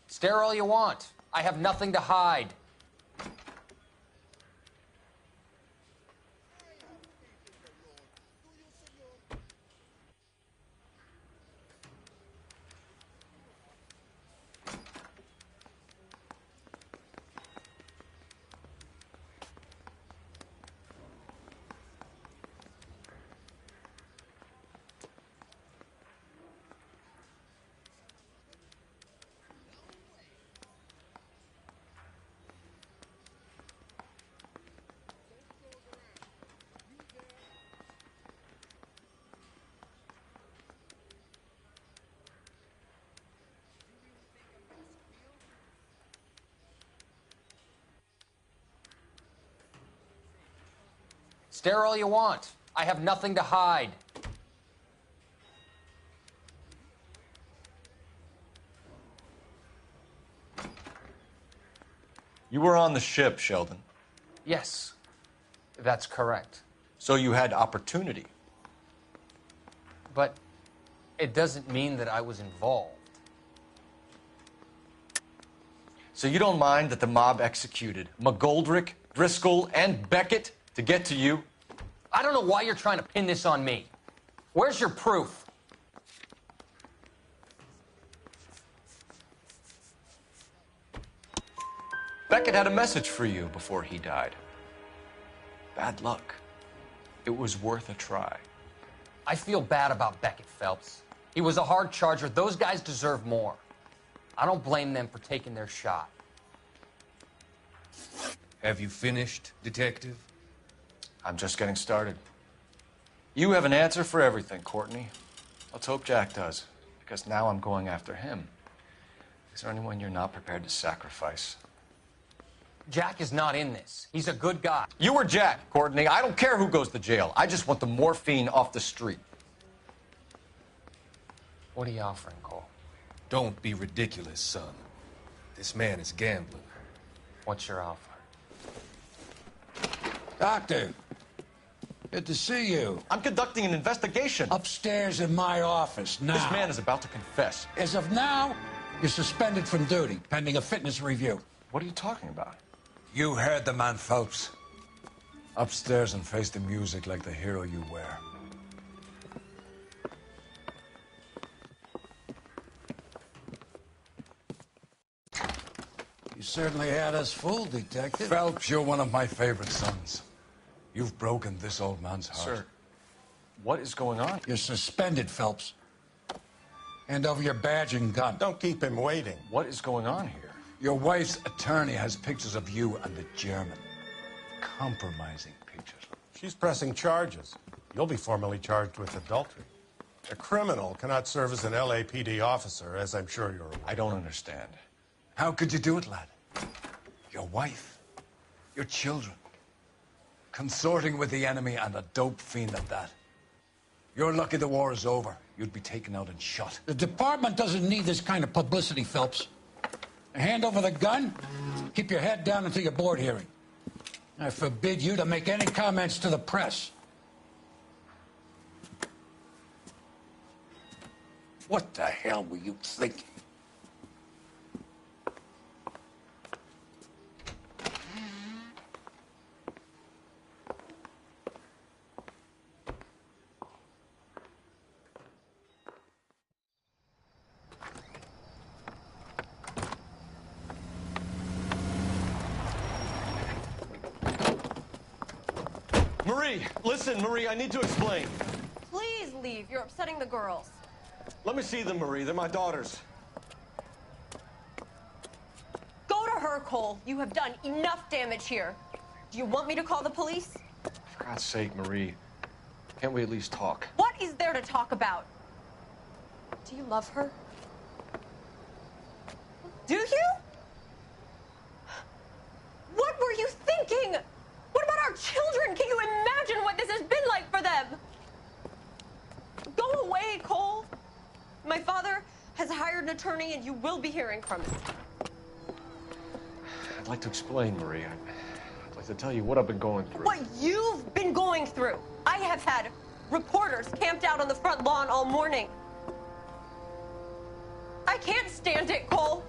Stare all you want. I have nothing to hide. Stare all you want. I have nothing to hide. You were on the ship, Sheldon. Yes, that's correct. So you had opportunity. But it doesn't mean that I was involved. So you don't mind that the mob executed McGoldrick, Driscoll, and Beckett to get to you? I don't know why you're trying to pin this on me. Where's your proof? Beckett had a message for you before he died. Bad luck. It was worth a try. I feel bad about Beckett, Phelps. He was a hard charger. Those guys deserve more. I don't blame them for taking their shot. Have you finished, Detective? I'm just getting started. You have an answer for everything, Courtney. Let's hope Jack does, because now I'm going after him. Is there anyone you're not prepared to sacrifice? Jack is not in this. He's a good guy. You or Jack, Courtney. I don't care who goes to jail. I just want the morphine off the street. What are you offering, Cole? Don't be ridiculous, son. This man is gambling. What's your offer? Doctor, good to see you. I'm conducting an investigation. Upstairs in my office now. This man is about to confess. As of now, you're suspended from duty, pending a fitness review. What are you talking about? You heard the man, Phelps. Upstairs and face the music like the hero you were. You certainly had us fooled, Detective. Phelps, you're one of my favorite sons. You've broken this old man's heart. Sir, what is going on? You're suspended, Phelps. Hand over your badge and gun. Don't keep him waiting. What is going on here? Your wife's attorney has pictures of you and the German. Compromising pictures. She's pressing charges. You'll be formally charged with adultery. A criminal cannot serve as an LAPD officer, as I'm sure you're aware. I don't understand. How could you do it, lad? Your wife, your children, consorting with the enemy and a dope fiend at that. You're lucky the war is over. You'd be taken out and shot. The department doesn't need this kind of publicity, Phelps. Hand over the gun, keep your head down until your board hearing. I forbid you to make any comments to the press. What the hell were you thinking? Marie, listen, Marie, I need to explain. Please leave. You're upsetting the girls. Let me see them, Marie. They're my daughters. Go to her, Cole. You have done enough damage here. Do you want me to call the police? For God's sake, Marie, can't we at least talk? What is there to talk about? Do you love her? Do you? What were you thinking? What about our children? Can you imagine what this has been like for them? Go away, Cole. My father has hired an attorney, and you will be hearing from him. I'd like to explain, Marie. I'd like to tell you what I've been going through. What you've been going through. I have had reporters camped out on the front lawn all morning. I can't stand it, Cole.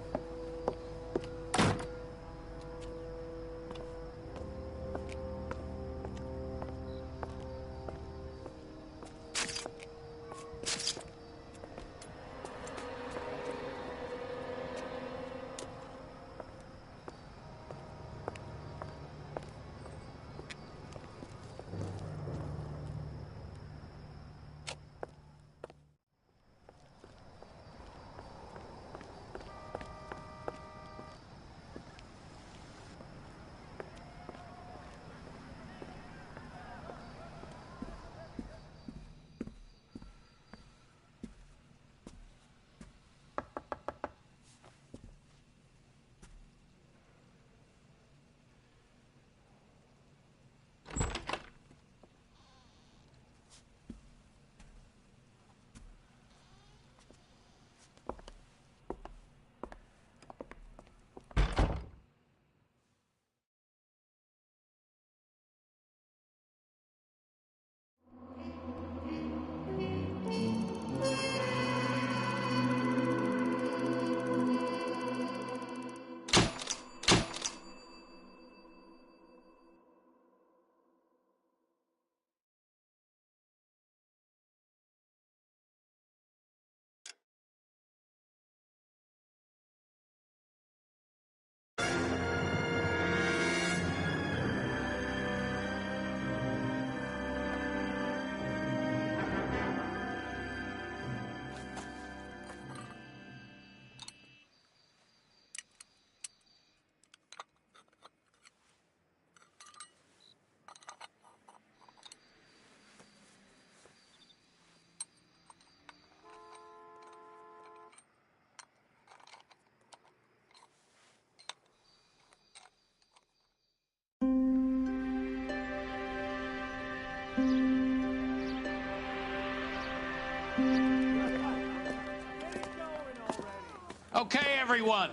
Okay, everyone,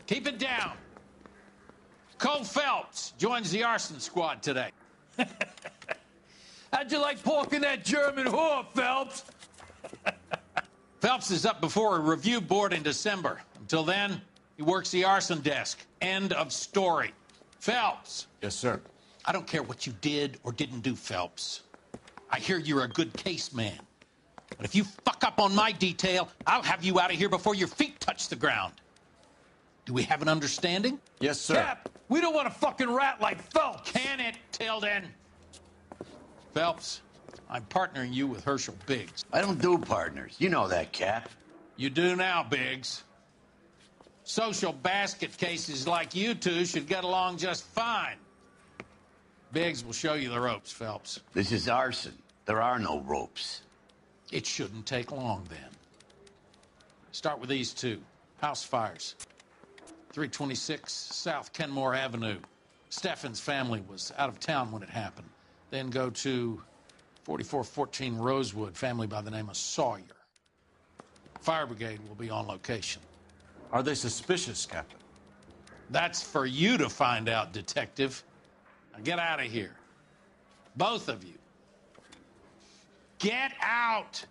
keep it down. Cole Phelps joins the arson squad today. How'd you like pork in that German whore, Phelps? Phelps is up before a review board in December. Until then, he works the arson desk. End of story. Phelps. Yes, sir. I don't care what you did or didn't do, Phelps. I hear you're a good case man. But if you fuck up on my detail, I'll have you out of here before your feet touch the ground. Do we have an understanding? Yes, sir. Cap, we don't want a fucking rat like Phelps. Can it, Tilden? Phelps, I'm partnering you with Herschel Biggs. I don't do partners. You know that, Cap. You do now, Biggs. Social basket cases like you two should get along just fine. Biggs will show you the ropes, Phelps. This is arson. There are no ropes. It shouldn't take long, then. Start with these two. House fires. 326 South Kenmore Avenue. Steffen's family was out of town when it happened. Then go to 4414 Rosewood, family by the name of Sawyer. Fire brigade will be on location. Are they suspicious, Captain? That's for you to find out, Detective. Now get out of here. Both of you. Get out!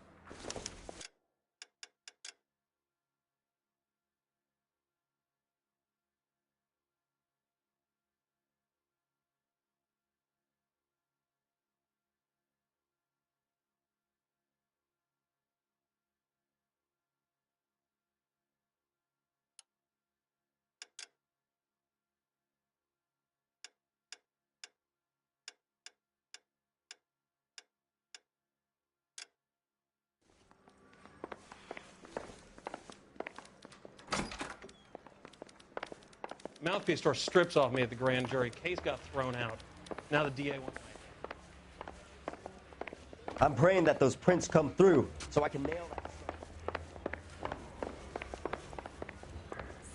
Mouthpiece tore strips off me at the grand jury. Case got thrown out. Now the DA wants my head. I'm praying that those prints come through so I can nail that.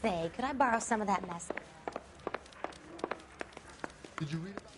Say, could I borrow some of that mess? Did you read about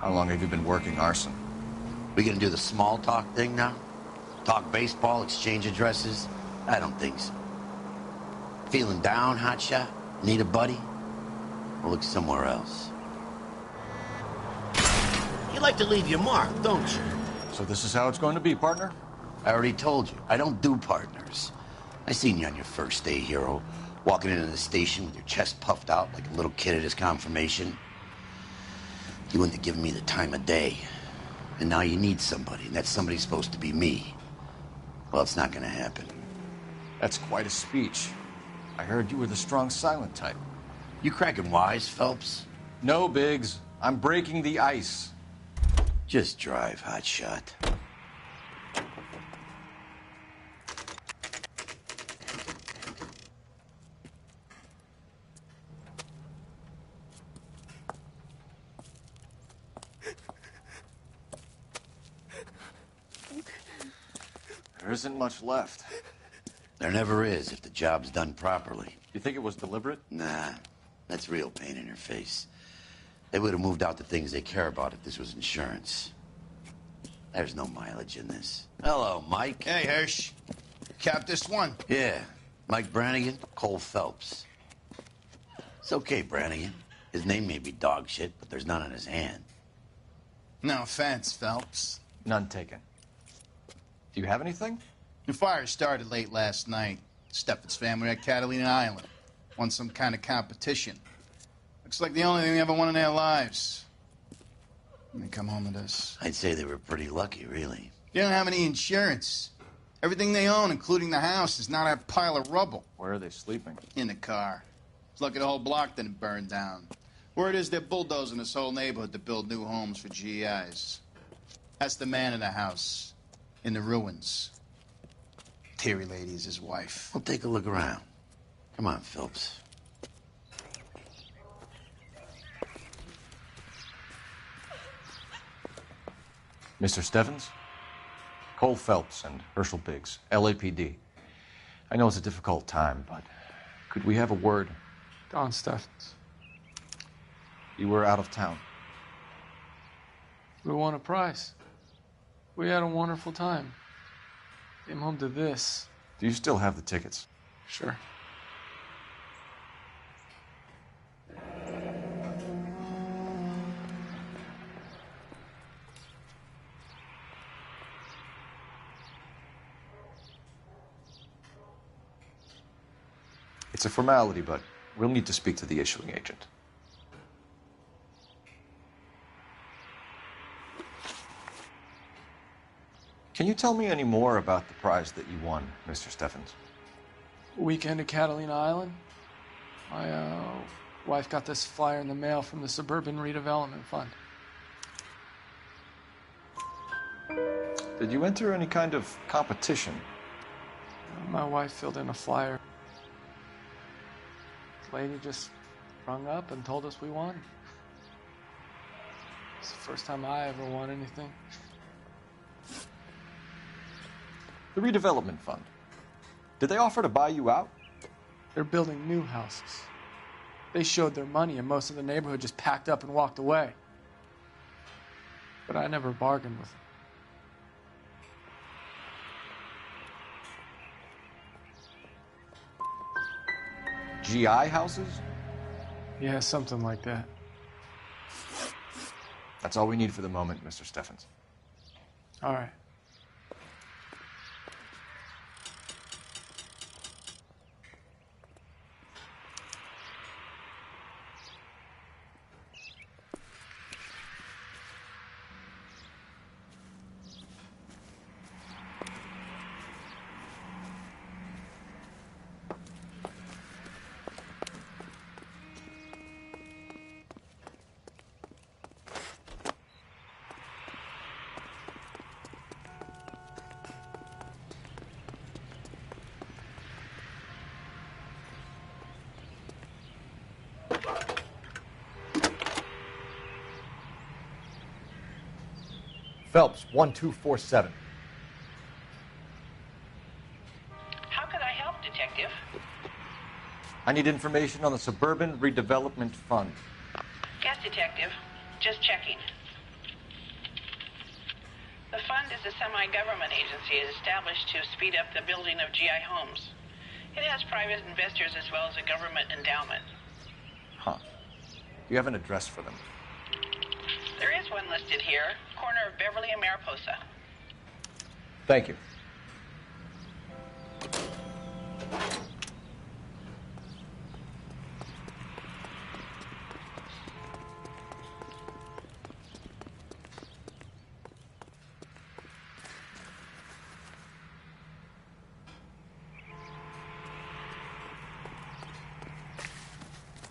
How long have you been working arson? We gonna do the small talk thing now? Talk baseball, exchange addresses? I don't think so. Feeling down, hotshot? Need a buddy? We'll look somewhere else. You like to leave your mark, don't you? So this is how it's going to be, partner? I already told you, I don't do partners. I seen you on your first day, hero, walking into the station with your chest puffed out like a little kid at his confirmation. You wouldn't have given me the time of day. And now you need somebody, and that somebody's supposed to be me. Well, it's not gonna happen. That's quite a speech. I heard you were the strong silent type. You cracking wise, Phelps? No, Biggs. I'm breaking the ice. Just drive, hotshot. There isn't much left. There never is if the job's done properly. You think it was deliberate? Nah, that's real pain in her face. They would have moved out the things they care about if this was insurance. There's no mileage in this. Hello, Mike. Hey, Hirsch. Cap this one. Yeah, Mike Brannigan, Cole Phelps. It's okay, Brannigan. His name may be dog shit, but there's none on his hand. No offense, Phelps. None taken. Do you have anything? The fire started late last night. Steffen's family at Catalina Island. Won some kind of competition. Looks like the only thing they ever won in their lives. And they come home to this. I'd say they were pretty lucky, really. They don't have any insurance. Everything they own, including the house, is not a pile of rubble. Where are they sleeping? In the car. It's lucky the whole block didn't burn down. Word is they're bulldozing this whole neighborhood to build new homes for GIs. That's the man in the house. In the ruins. Terry lady is his wife. We'll take a look around. Come on, Phelps. Mr. Stevens? Cole Phelps and Herschel Biggs, LAPD. I know it's a difficult time, but could we have a word? Don Steffens. You were out of town. We won a prize. We had a wonderful time. Came home to this. Do you still have the tickets? Sure. It's a formality, but we'll need to speak to the issuing agent. Can you tell me any more about the prize that you won, Mr. Steffens? Weekend at Catalina Island. My wife got this flyer in the mail from the Suburban Redevelopment Fund. Did you enter any kind of competition? My wife filled in a flyer. This lady just rung up and told us we won. It's the first time I ever won anything. The redevelopment fund. Did they offer to buy you out? They're building new houses. They showed their money and most of the neighborhood just packed up and walked away. But I never bargained with them. GI houses? Yeah, something like that. That's all we need for the moment, Mr. Steffens. All right. Phelps, 1247. How can I help, Detective? I need information on the Suburban Redevelopment Fund. Yes, Detective. Just checking. The fund is a semi-government agency established to speed up the building of GI homes. It has private investors as well as a government endowment. Huh. You have an address for them? There is one listed here, corner of Beverly and Mariposa. Thank you.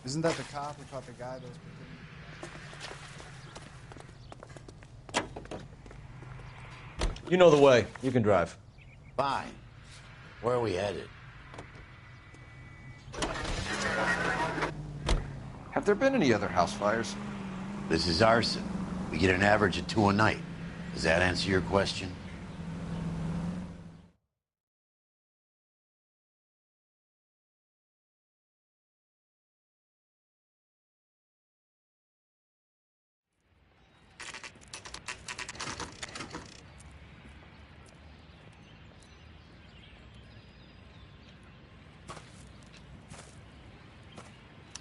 Isn't that the cop who caught the guy that was pretending? You know the way. You can drive. Fine. Where are we headed? Have there been any other house fires? This is arson. We get an average of 2 a night. Does that answer your question?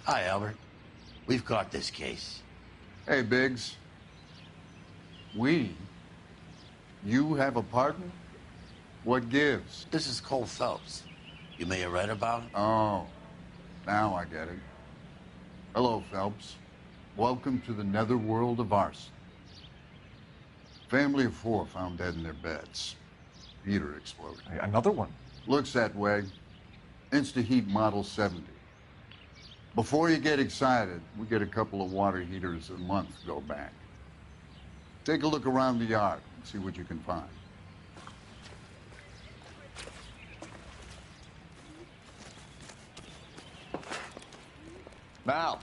Hi, Albert. We've caught this case. Hey, Biggs. We? You have a partner? What gives? This is Cole Phelps. You may have read about it. Oh, now I get it. Hello, Phelps. Welcome to the netherworld of arson. Family of 4 found dead in their beds. Heater exploded. Another one? Looks that way. Insta-Heat Model 70. Before you get excited, we get a couple of water heaters a month go back. Take a look around the yard and see what you can find. Mal.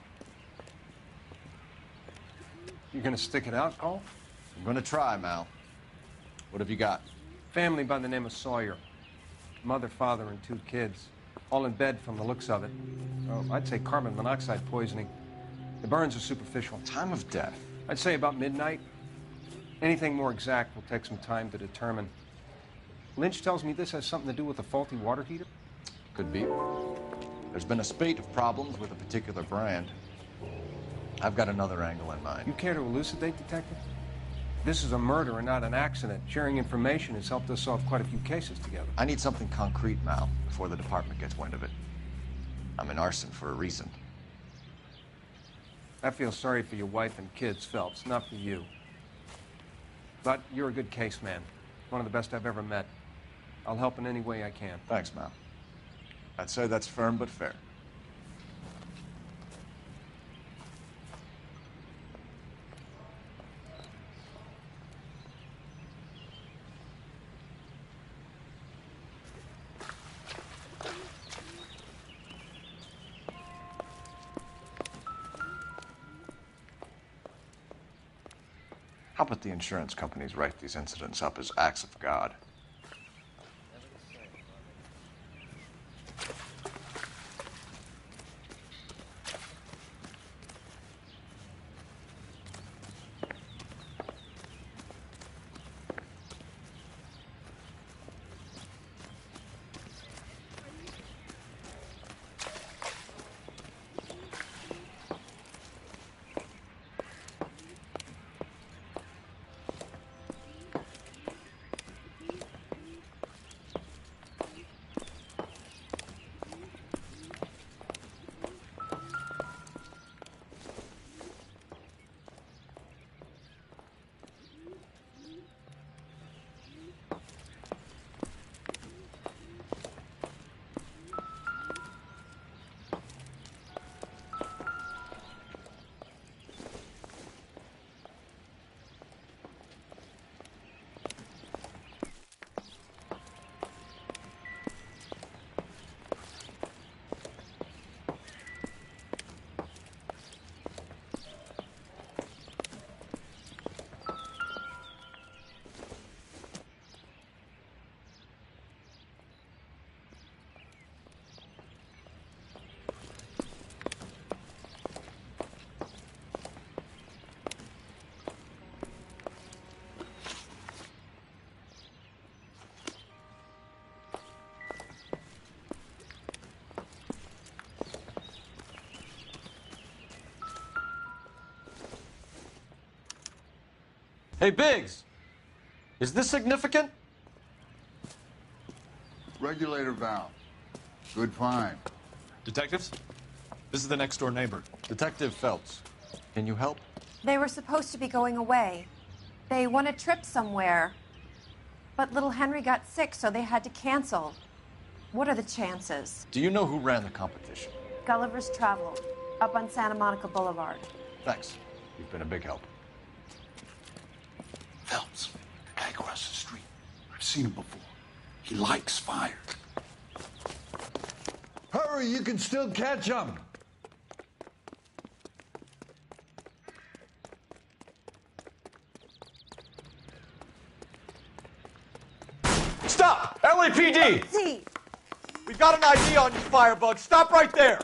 You gonna stick it out, Cole? I'm gonna try, Mal. What have you got? Family by the name of Sawyer. Mother, father, and 2 kids. All in bed from the looks of it. Oh, I'd say carbon monoxide poisoning. The burns are superficial. Time of death? I'd say about midnight. Anything more exact will take some time to determine. Lynch tells me this has something to do with a faulty water heater? Could be. There's been a spate of problems with a particular brand. I've got another angle in mind. You care to elucidate, Detective? This is a murder and not an accident. Sharing information has helped us solve quite a few cases together. I need something concrete, Mal, before the department gets wind of it. I'm in arson for a reason. I feel sorry for your wife and kids, Phelps, not for you. But you're a good case man. One of the best I've ever met. I'll help in any way I can. Thanks, Mal. I'd say that's firm but fair. How about the insurance companies write these incidents up as acts of God? Hey, Biggs! Is this significant? Regulator valve. Good find. Detectives? This is the next door neighbor. Detective Phelps. Can you help? They were supposed to be going away. They won a trip somewhere. But little Henry got sick, so they had to cancel. What are the chances? Do you know who ran the competition? Gulliver's Travel, up on Santa Monica Boulevard. Thanks. You've been a big help. Phelps, the guy across the street. I've seen him before. He likes fire. Hurry, you can still catch him. Stop! LAPD! See. We've got an ID on you, Firebug. Stop right there!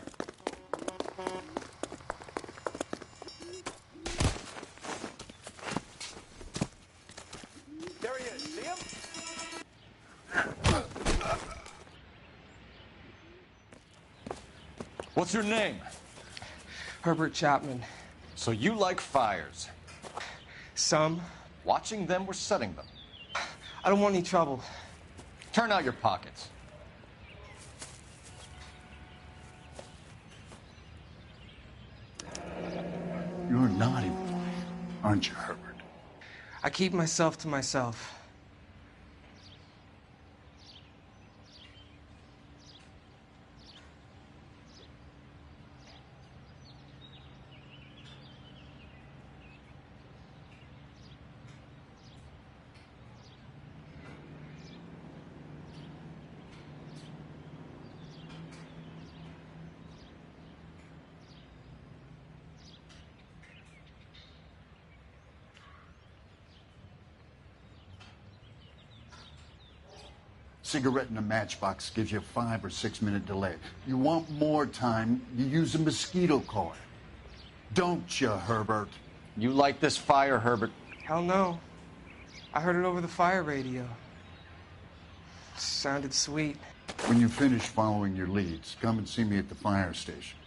There he is. See him? What's your name? Herbert Chapman. So you like fires? Some. Watching them or setting them? I don't want any trouble. Turn out your pockets. You're naughty boy, aren't you, Herbert? I keep myself to myself. Cigarette in a matchbox gives you a 5 or 6 minute delay. You want more time, you use a mosquito coil. Don't you, Herbert? You like this fire, Herbert? Hell no. I heard it over the fire radio. Sounded sweet. When you finish following your leads, come and see me at the fire station.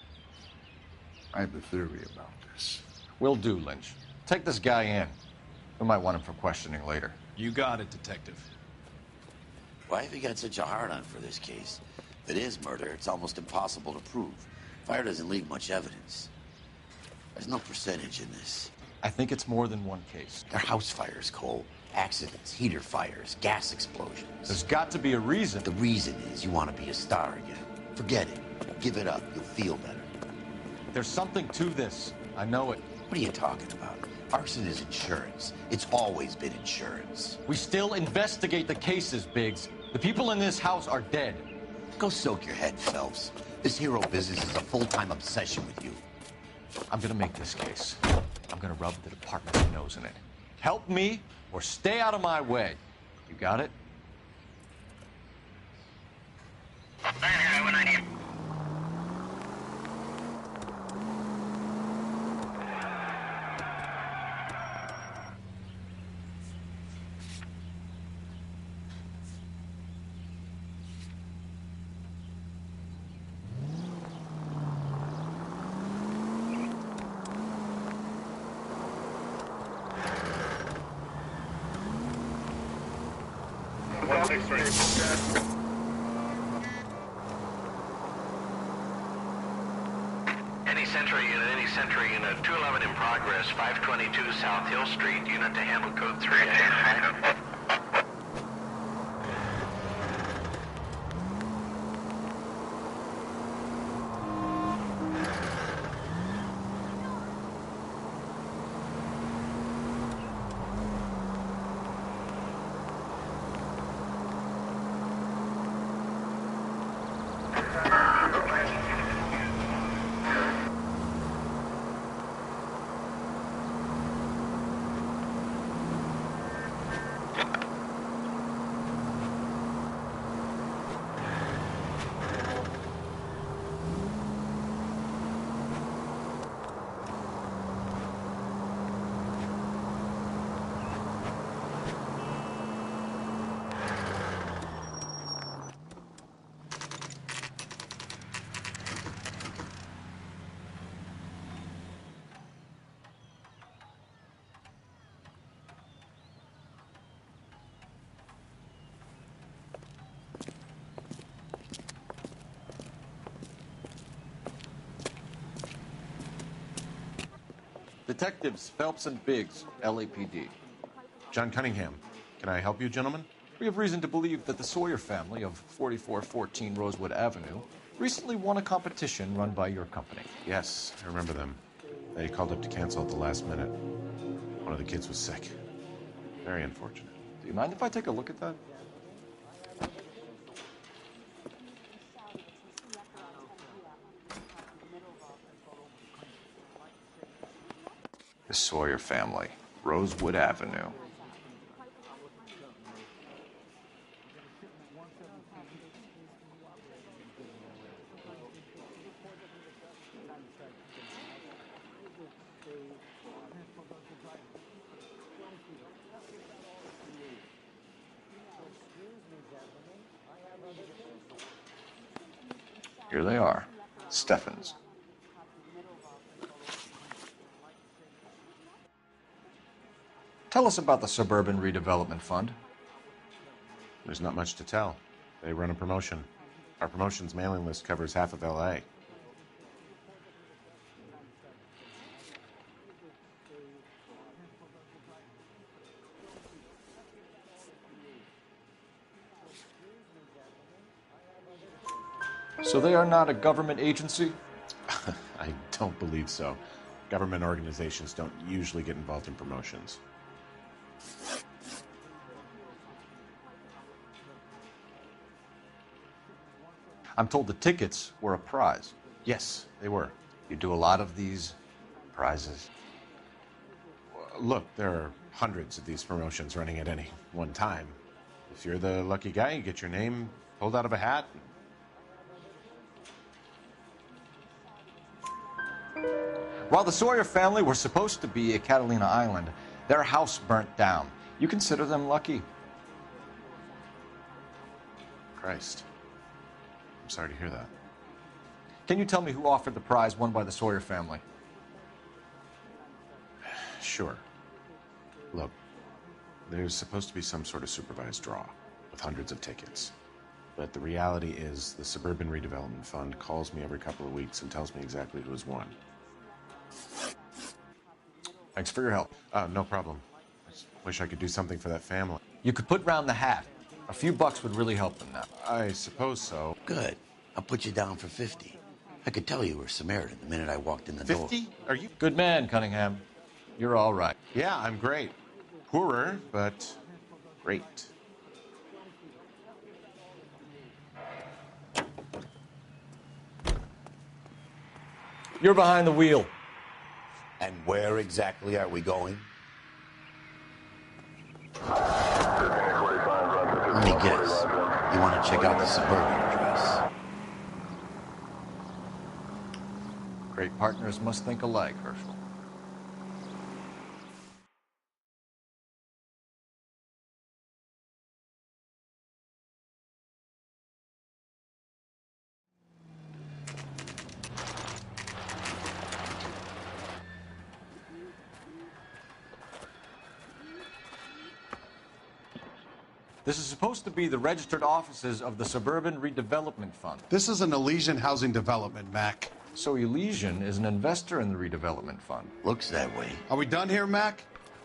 I have a theory about this. Will do, Lynch. Take this guy in. We might want him for questioning later. You got it, Detective. Why have you got such a hard-on for this case? If it is murder, it's almost impossible to prove. Fire doesn't leave much evidence. There's no percentage in this. I think it's more than one case. They're house fires, Cole. Accidents, heater fires, gas explosions. There's got to be a reason. The reason is you want to be a star again. Forget it. Give it up. You'll feel better. There's something to this. I know it. What are you talking about? Arson is insurance. It's always been insurance. We still investigate the cases, Biggs. The people in this house are dead. Go soak your head, Phelps. This hero business is a full-time obsession with you. I'm gonna make this case. I'm gonna rub the department's nose in it. Help me or stay out of my way. You got it? Any Sentry unit, 211 in progress, 522 South Hill Street, unit to handle code 3. Detectives Phelps and Biggs, LAPD. John Cunningham. Can I help you, gentlemen? We have reason to believe that the Sawyer family of 4414 Rosewood Avenue recently won a competition run by your company. Yes, I remember them. They called up to cancel at the last minute. One of the kids was sick. Very unfortunate. Do you mind if I take a look at that? The Sawyer family, Rosewood Avenue. Here they are, Steffens. Tell us about the Suburban Redevelopment Fund. There's not much to tell. They run a promotion. Our promotion's mailing list covers half of LA. So they are not a government agency? I don't believe so. Government organizations don't usually get involved in promotions. I'm told the tickets were a prize. Yes, they were. You do a lot of these prizes? Look, there are hundreds of these promotions running at any one time. If you're the lucky guy, you get your name pulled out of a hat. While the Sawyer family were supposed to be at Catalina Island, their house burnt down. You consider them lucky? Christ. I'm sorry to hear that. Can you tell me who offered the prize won by the Sawyer family? Sure. Look, there's supposed to be some sort of supervised draw with hundreds of tickets. But the reality is the Suburban Redevelopment Fund calls me every couple of weeks and tells me exactly who has won. Thanks for your help. No problem. I just wish I could do something for that family. You could put round the hat. A few bucks would really help them now. I suppose so. Good. I'll put you down for 50. I could tell you were Samaritan the minute I walked in the door. 50? Are you? Good man, Cunningham. You're all right. Yeah, I'm great. Poorer, but great. You're behind the wheel. And where exactly are we going? Let me guess. You want to check out the Suburban address? Great partners must think alike, Herschel. This is supposed to be the registered offices of the Suburban Redevelopment Fund. This is an Elysian housing development, Mac. So Elysian is an investor in the redevelopment fund. Looks that way. Are we done here, Mac?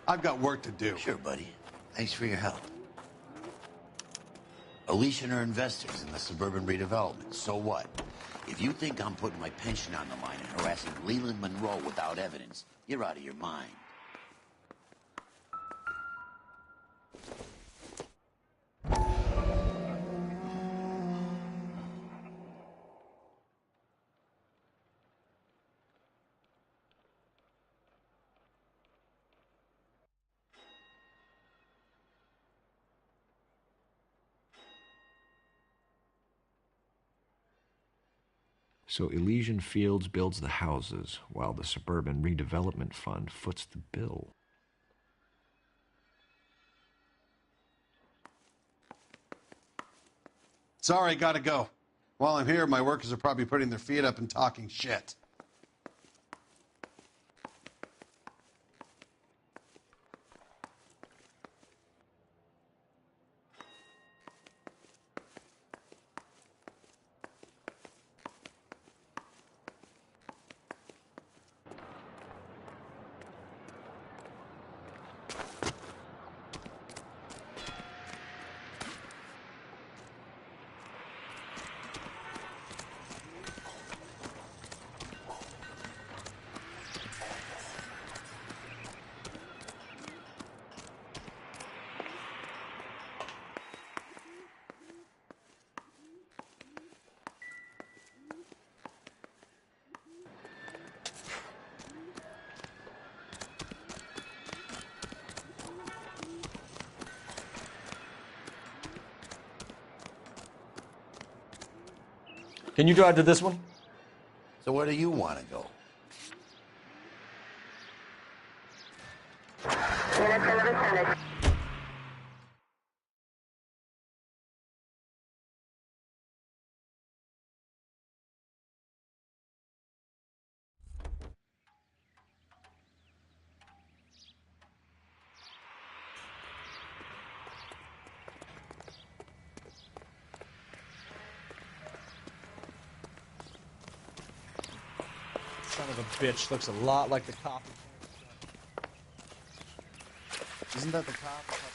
I've got work to do. Sure, buddy. Thanks for your help. Elysian are investors in the Suburban Redevelopment. So what? If you think I'm putting my pension on the line and harassing Leland Monroe without evidence, you're out of your mind. So Elysian Fields builds the houses, while the Suburban Redevelopment Fund foots the bill. Sorry, gotta go. While I'm here, my workers are probably putting their feet up and talking shit. Can you drive to this one? So where do you want to go? Son of a bitch looks a lot like the cop. Isn't that the cop? I thought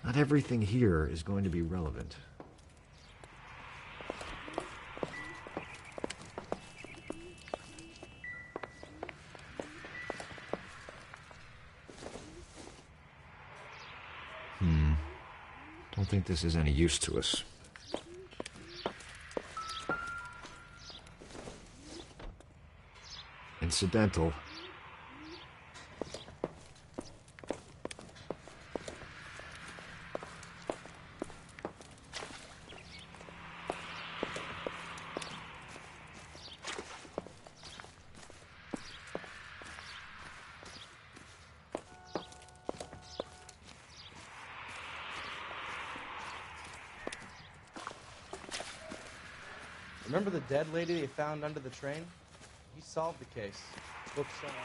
Not everything here is going to be relevant. Don't think this is any use to us. Incidental. Remember the dead lady they found under the train? He solved the case. Book somewhere.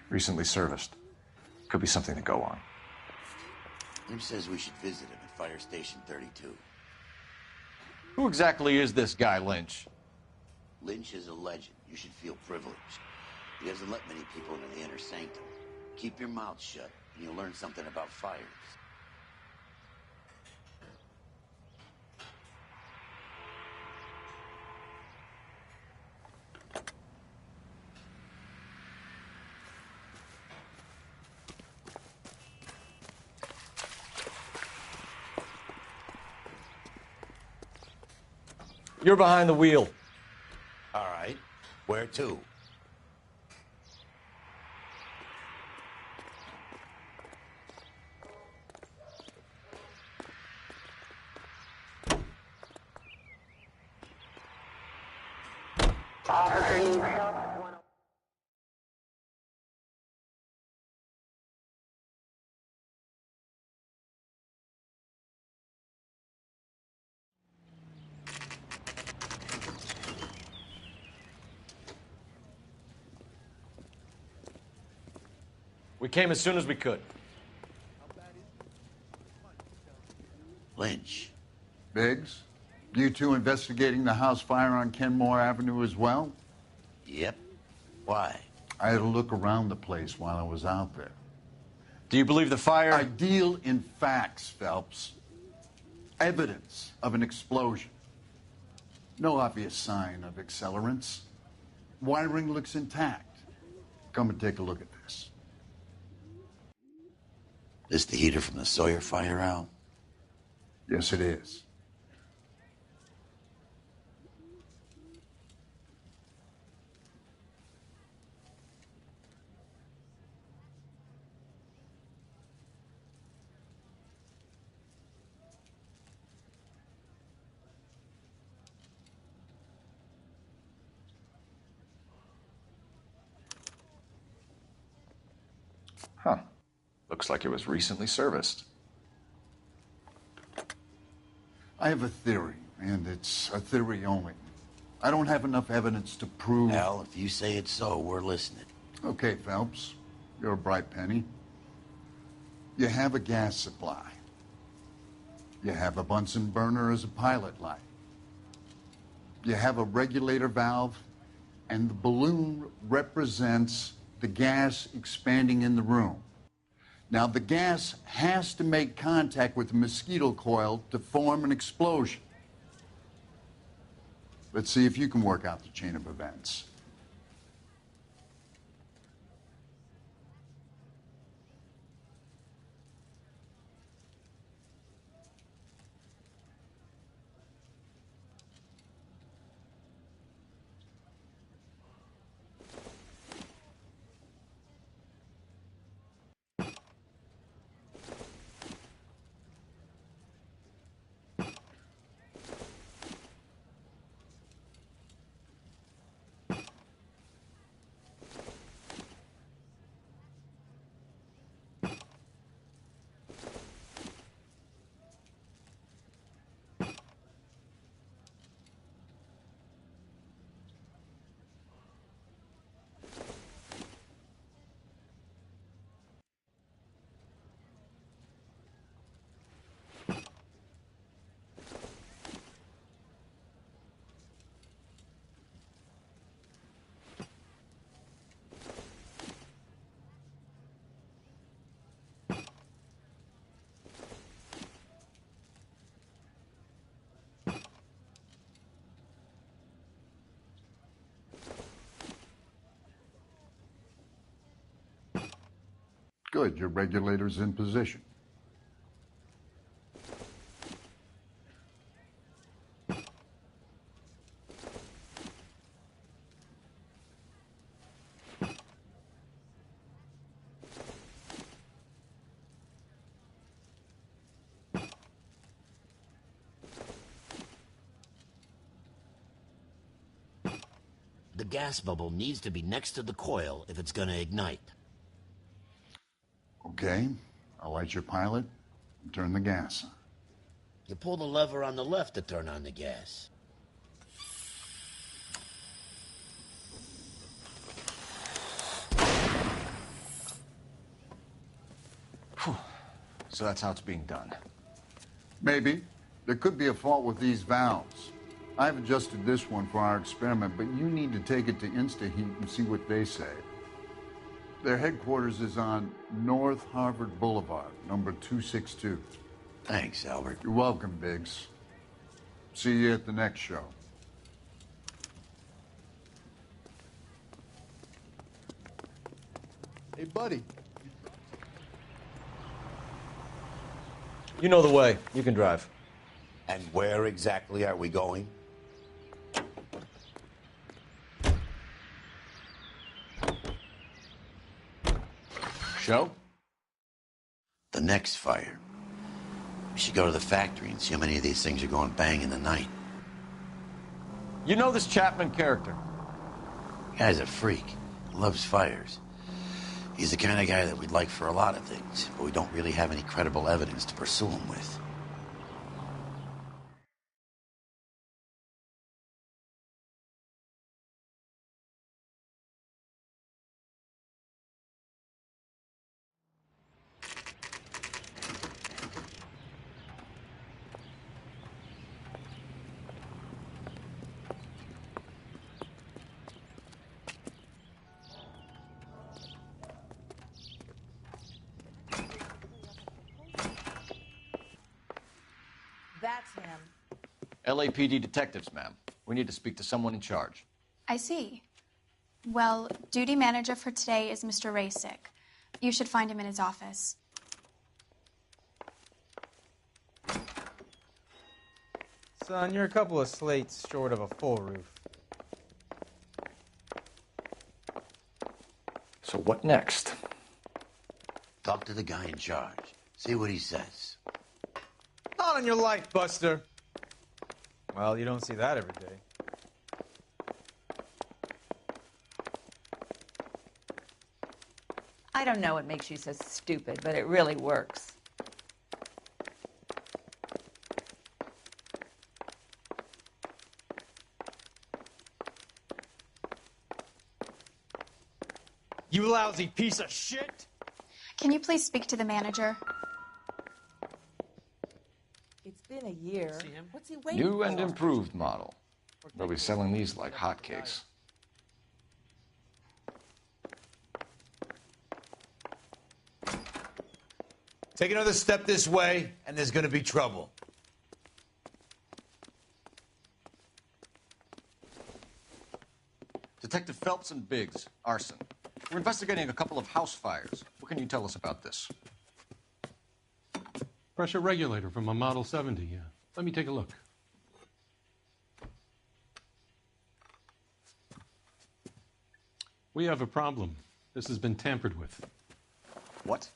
Recently serviced. Could be something to go on. Jim says we should visit him at Fire Station 32. Who exactly is this guy, Lynch? Lynch is a legend. You should feel privileged. He doesn't let many people into the inner sanctum. Keep your mouth shut, and you'll learn something about fires. You're behind the wheel. All right. Where to? We came as soon as we could. Lynch. Biggs, you two investigating the house fire on Kenmore Avenue as well? Yep. Why? I had a look around the place while I was out there. Do you believe the fire? I deal in facts, Phelps. Evidence of an explosion. No obvious sign of accelerants. Wiring looks intact. Come and take a look at this. This the heater from the Sawyer fire, Al? Yes, it is. Huh. Looks like it was recently serviced. I have a theory, and it's a theory only. I don't have enough evidence to prove... Al, if you say it's so, we're listening. Okay, Phelps. You're a bright penny. You have a gas supply. You have a Bunsen burner as a pilot light. You have a regulator valve, and the balloon represents the gas expanding in the room. Now, the gas has to make contact with the mosquito coil to form an explosion. Let's see if you can work out the chain of events. Good, your regulator's in position. The gas bubble needs to be next to the coil if it's going to ignite. Okay, I'll light your pilot and turn the gas on. You pull the lever on the left to turn on the gas. Whew. So that's how it's being done. Maybe. There could be a fault with these valves. I've adjusted this one for our experiment, but you need to take it to InstaHeat and see what they say. Their headquarters is on North Harvard Boulevard, number 262. Thanks, Albert. You're welcome, Biggs. See you at the next show. Hey, buddy. You know the way. You can drive. And where exactly are we going? Show? The next fire. We should go to the factory and see how many of these things are going bang in the night. You know this Chapman character? Guy's a freak. Loves fires. He's the kind of guy that we'd like for a lot of things, but we don't really have any credible evidence to pursue him with. That's him. LAPD detectives, ma'am. We need to speak to someone in charge. I see. Well, duty manager for today is Mr. Rasick. You should find him in his office. Son, you're a couple of slates short of a full roof. So what next? Talk to the guy in charge. See what he says. Not on your life, Buster. Well, you don't see that every day. I don't know what makes you so stupid, but it really works. You lousy piece of shit! Can you please speak to the manager? It's in a year. What's he waiting New for? and improved model. They'll be selling these like hotcakes. Take another step this way, and there's going to be trouble. Detective Phelps and Biggs, arson. We're investigating a couple of house fires. What can you tell us about this? Pressure regulator from a Model 70, yeah. Let me take a look. We have a problem. This has been tampered with. What?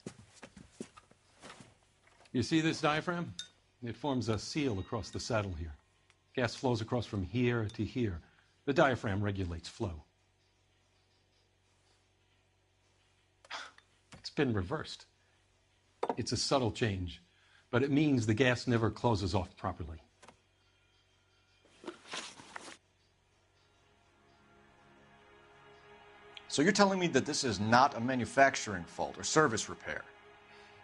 You see this diaphragm? It forms a seal across the saddle here. Gas flows across from here to here. The diaphragm regulates flow. It's been reversed. It's a subtle change, but it means the gas never closes off properly. So you're telling me that this is not a manufacturing fault or service repair?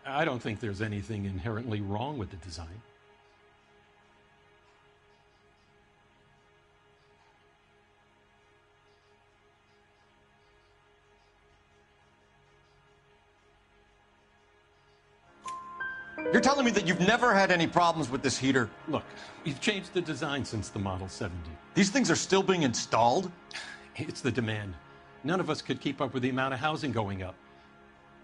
I don't think there's anything inherently wrong with the design. You're telling me that you've never had any problems with this heater? Look, we've changed the design since the Model 70. These things are still being installed? It's the demand. None of us could keep up with the amount of housing going up.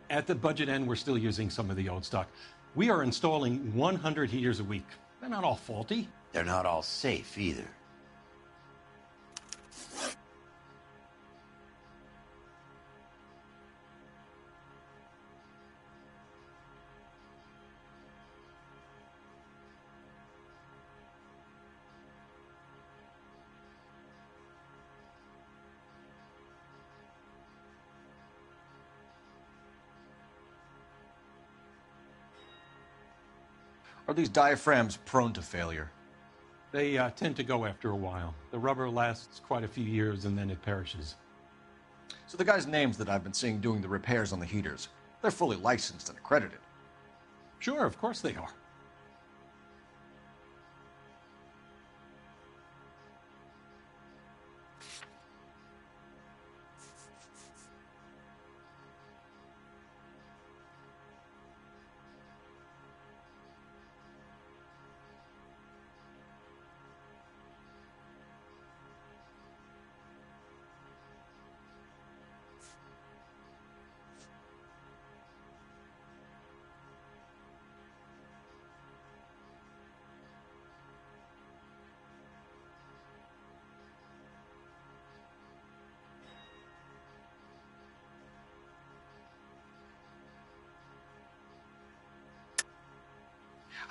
At the budget end, we're still using some of the old stock. We are installing 100 heaters a week. They're not all faulty. They're not all safe either. Are these diaphragms prone to failure? They tend to go after a while. The rubber lasts quite a few years and then it perishes. So the guys' names that I've been seeing doing the repairs on the heaters, they're fully licensed and accredited. Sure, of course they are.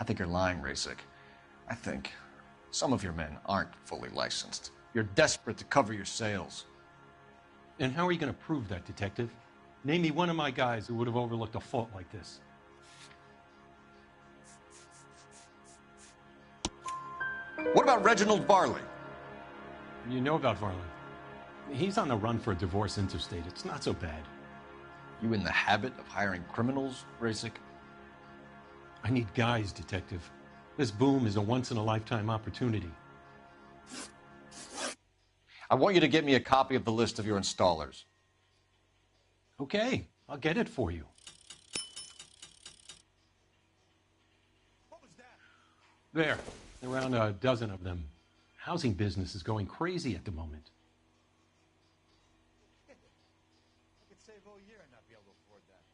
I think you're lying, Rasik. I think some of your men aren't fully licensed. You're desperate to cover your sales. And how are you going to prove that, Detective? Name me one of my guys who would have overlooked a fault like this. What about Reginald Varley? You know about Varley. He's on the run for a divorce interstate. It's not so bad. You in the habit of hiring criminals, Rasik? I need guys, Detective. This boom is a once-in-a-lifetime opportunity. I want you to get me a copy of the list of your installers. Okay, I'll get it for you. There, around a dozen of them. Housing business is going crazy at the moment. I could save all year and not be able to afford that.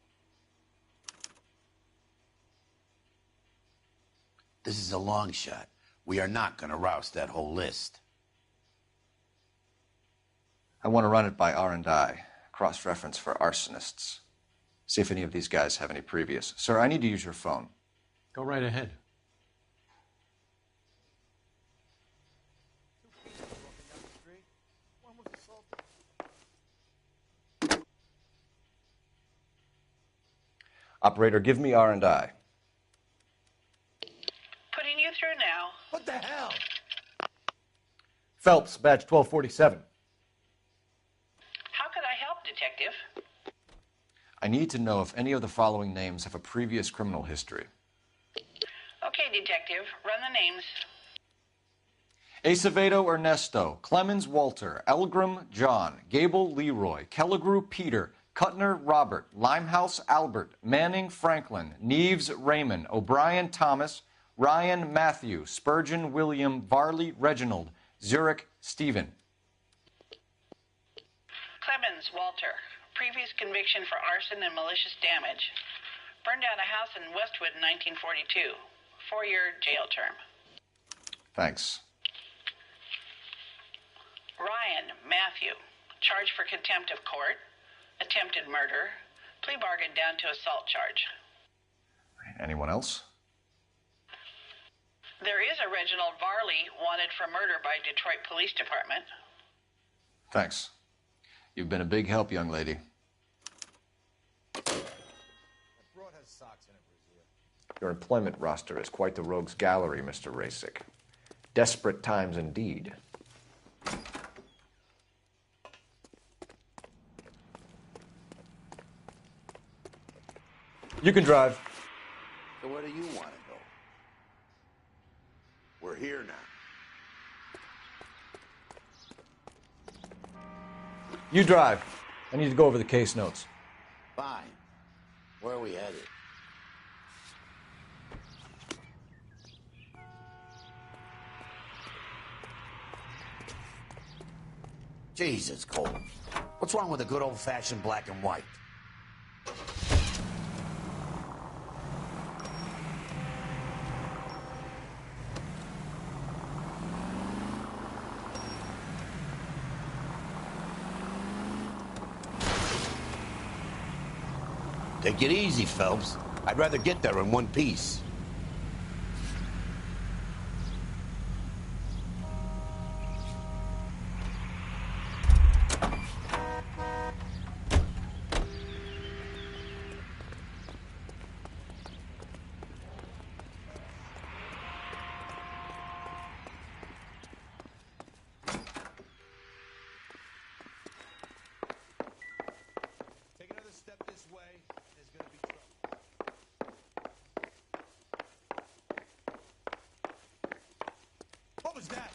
This is a long shot. We are not going to roust that whole list. I want to run it by R&I, cross-reference for arsonists. See if any of these guys have any previous. Sir, I need to use your phone. Go right ahead. Operator, give me R&I. Putting you through now. What the hell? Phelps, badge 1247. How could I help, Detective? I need to know if any of the following names have a previous criminal history. Okay, Detective, run the names. Acevedo Ernesto, Clemens Walter, Elgram John, Gable Leroy, Kelligrew Peter, Kuttner Robert, Limehouse Albert, Manning Franklin, Neves Raymond, O'Brien Thomas, Ryan Matthew, Spurgeon William, Varley Reginald, Zurich Stephen. Clemens Walter. Previous conviction for arson and malicious damage. Burned down a house in Westwood in 1942. 4-year jail term. Thanks. Ryan Matthew. Charged for contempt of court. Attempted murder. Plea bargain down to assault charge. Anyone else? There is a Reginald Varley wanted for murder by Detroit Police Department. Thanks. You've been a big help, young lady. Your employment roster is quite the rogues gallery, Mr. Rasick. Desperate times indeed. You can drive. So where do you want to go? We're here now. You drive. I need to go over the case notes. Fine. Where are we headed? Jesus, Cole. What's wrong with a good old-fashioned black and white? Take it easy, Phelps. I'd rather get there in one piece. Take another step this way, there's going to be trouble. What was that?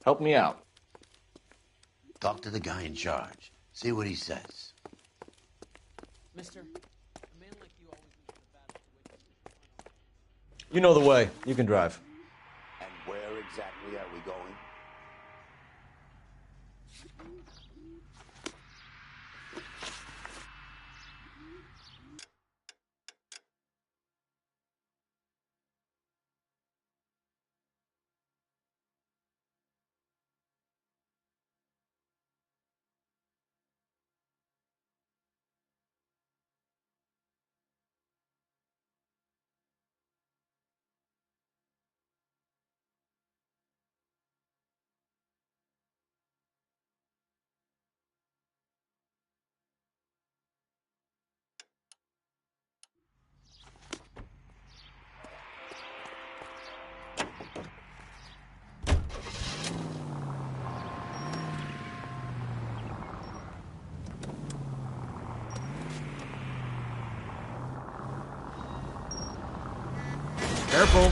Help me out. Talk to the guy in charge. See what he says. Mister, a man like you always needs the battle to witness. You know the way. You can drive. And where exactly are we going? Careful.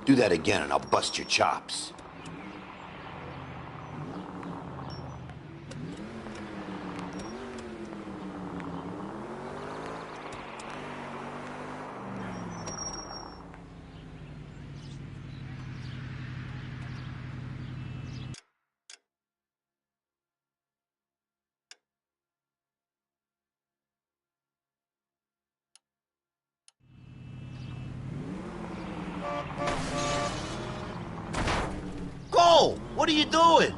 Do that again and I'll bust your chops. Cole, what are you doing?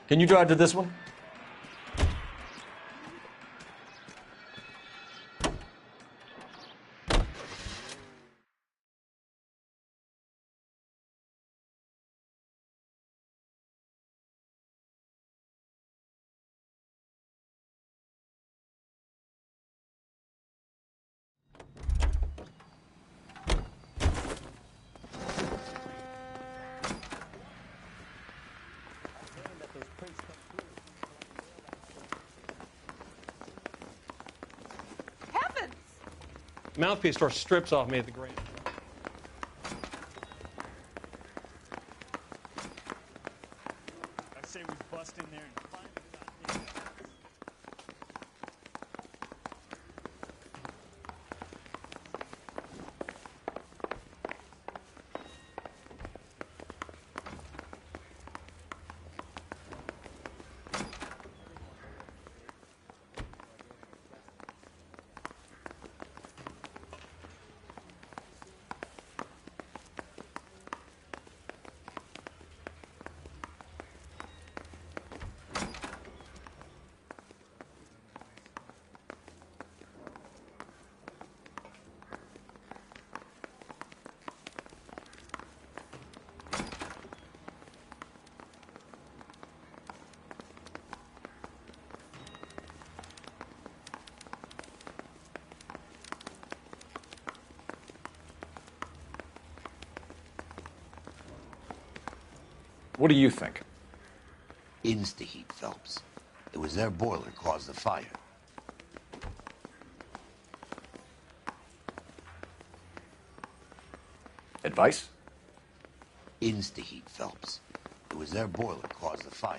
Can you drive to this one? Mouthpiece tore strips off me at the Grand. I say we bust in there and find the goddamn evidence. What do you think? Insta-heat, Phelps. It was their boiler caused the fire. Advice? Insta-heat, Phelps. It was their boiler caused the fire.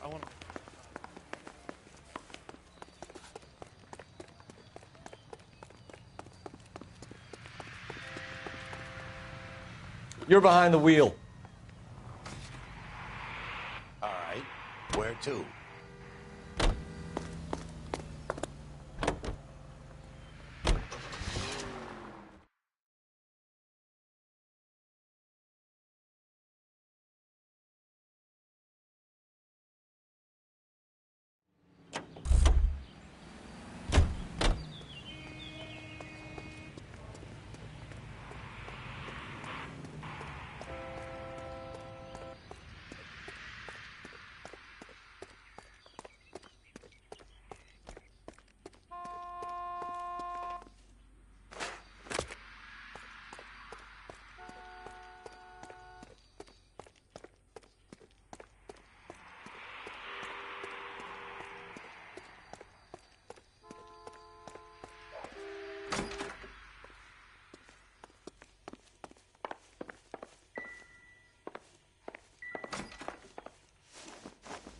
I want to. You're behind the wheel. All right. Where to?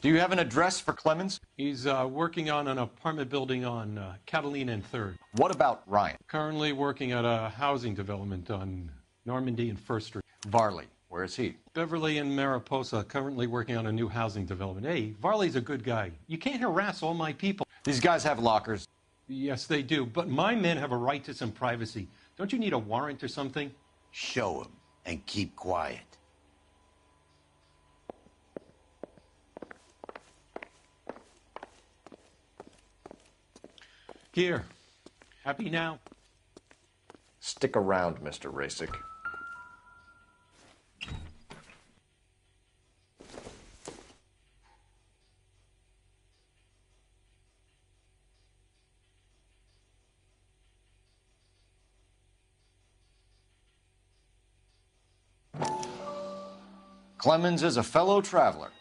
Do you have an address for Clemens? He's working on an apartment building on Catalina and 3rd. What about Ryan? Currently working at a housing development on Normandy and 1st Street. Varley, where is he? Beverly and Mariposa, currently working on a new housing development. Hey, Varley's a good guy. You can't harass all my people. These guys have lockers. Yes, they do, but my men have a right to some privacy. Don't you need a warrant or something? Show him and keep quiet. Here. Happy now? Stick around, Mr. Rasick. Clemens is a fellow traveler.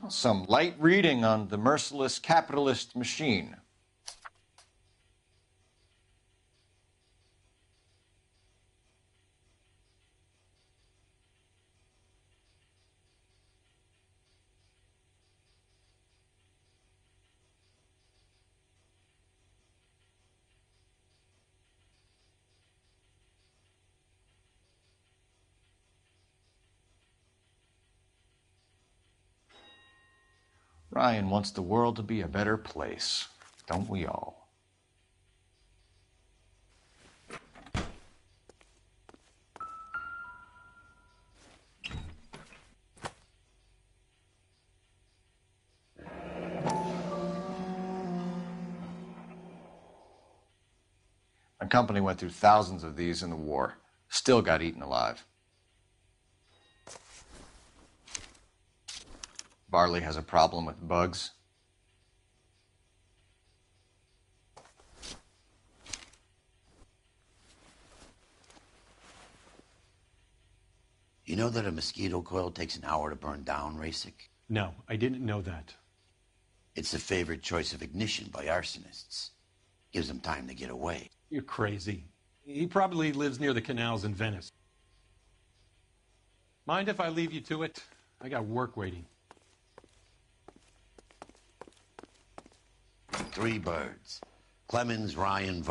Some light reading on the merciless capitalist machine. Ryan wants the world to be a better place, don't we all? My company went through thousands of these in the war. Still got eaten alive. Varley has a problem with bugs. You know that a mosquito coil takes an hour to burn down, Rasick? No, I didn't know that. It's the favorite choice of ignition by arsonists. Gives them time to get away. You're crazy. He probably lives near the canals in Venice. Mind if I leave you to it? I got work waiting. 3 birds. Clemens, Ryan,